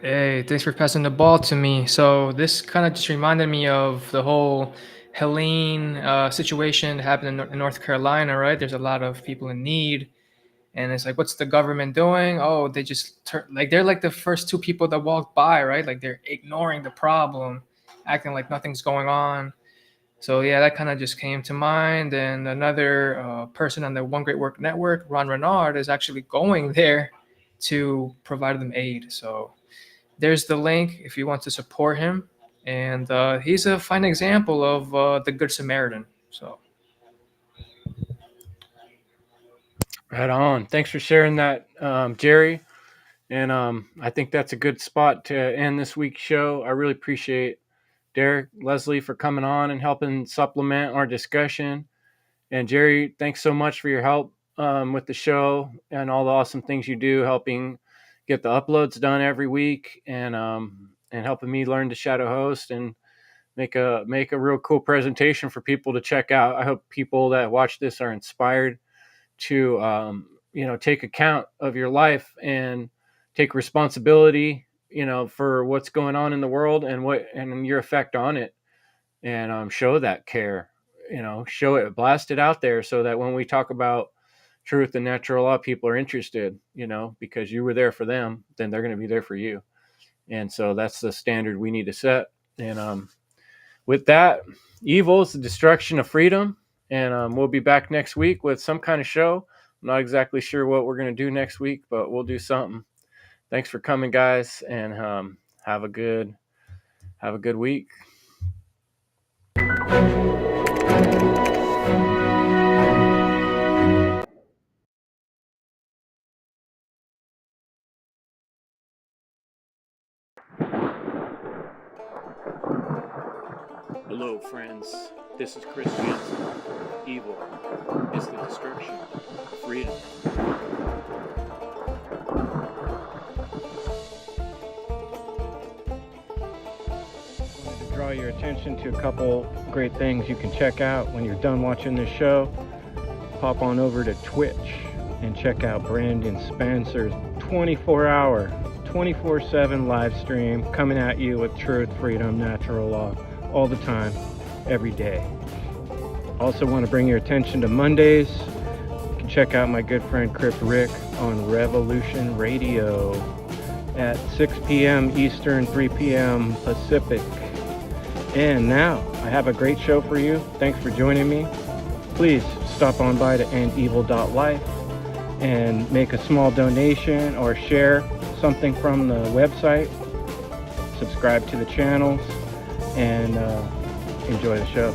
Hey, thanks for passing the ball to me. So this kind of just reminded me of the whole Helene situation that happened in North Carolina, right? There's a lot of people in need, and it's like, what's the government doing? Oh, they just like they're like the first two people that walked by, right? Like they're ignoring the problem, acting like nothing's going on. So yeah, that kind of just came to mind. And another person on the One Great Work Network, Ron Renard, is actually going there to provide them aid. So there's the link if you want to support him. And he's a fine example of the Good Samaritan. So Right on. Thanks for sharing that, Jerry. And I think that's a good spot to end this week's show. I really appreciate Derek, Leslie for coming on and helping supplement our discussion. And Jerry, thanks so much for your help with the show and all the awesome things you do, helping get the uploads done every week, and helping me learn to shadow host and make a real cool presentation for people to check out. I hope people that watch this are inspired to take account of your life and take responsibility for what's going on in the world and your effect on it, and show that care, show it, blast it out there, so that when we talk about truth and natural law, people are interested, because you were there for them, then they're going to be there for you. And so that's the standard we need to set. And with that, evil is the destruction of freedom. And we'll be back next week with some kind of show. I'm not exactly sure what we're going to do next week, but we'll do something. Thanks for coming, guys, and have a good week. Hello, friends. This is Chris Jansen. Evil is the destruction of freedom. Draw your attention to a couple great things you can check out when you're done watching this show. Pop on over to Twitch and check out Brandon Spencer's 24-hour, 24/7 live stream coming at you with truth, freedom, natural law, all the time, every day. Also want to bring your attention to Mondays. You can check out my good friend Crip Rick on Revolution Radio at 6 p.m. Eastern, 3 p.m. Pacific. And now, I have a great show for you. Thanks for joining me. Please stop on by to endevil.life and make a small donation or share something from the website. Subscribe to the channels and enjoy the show.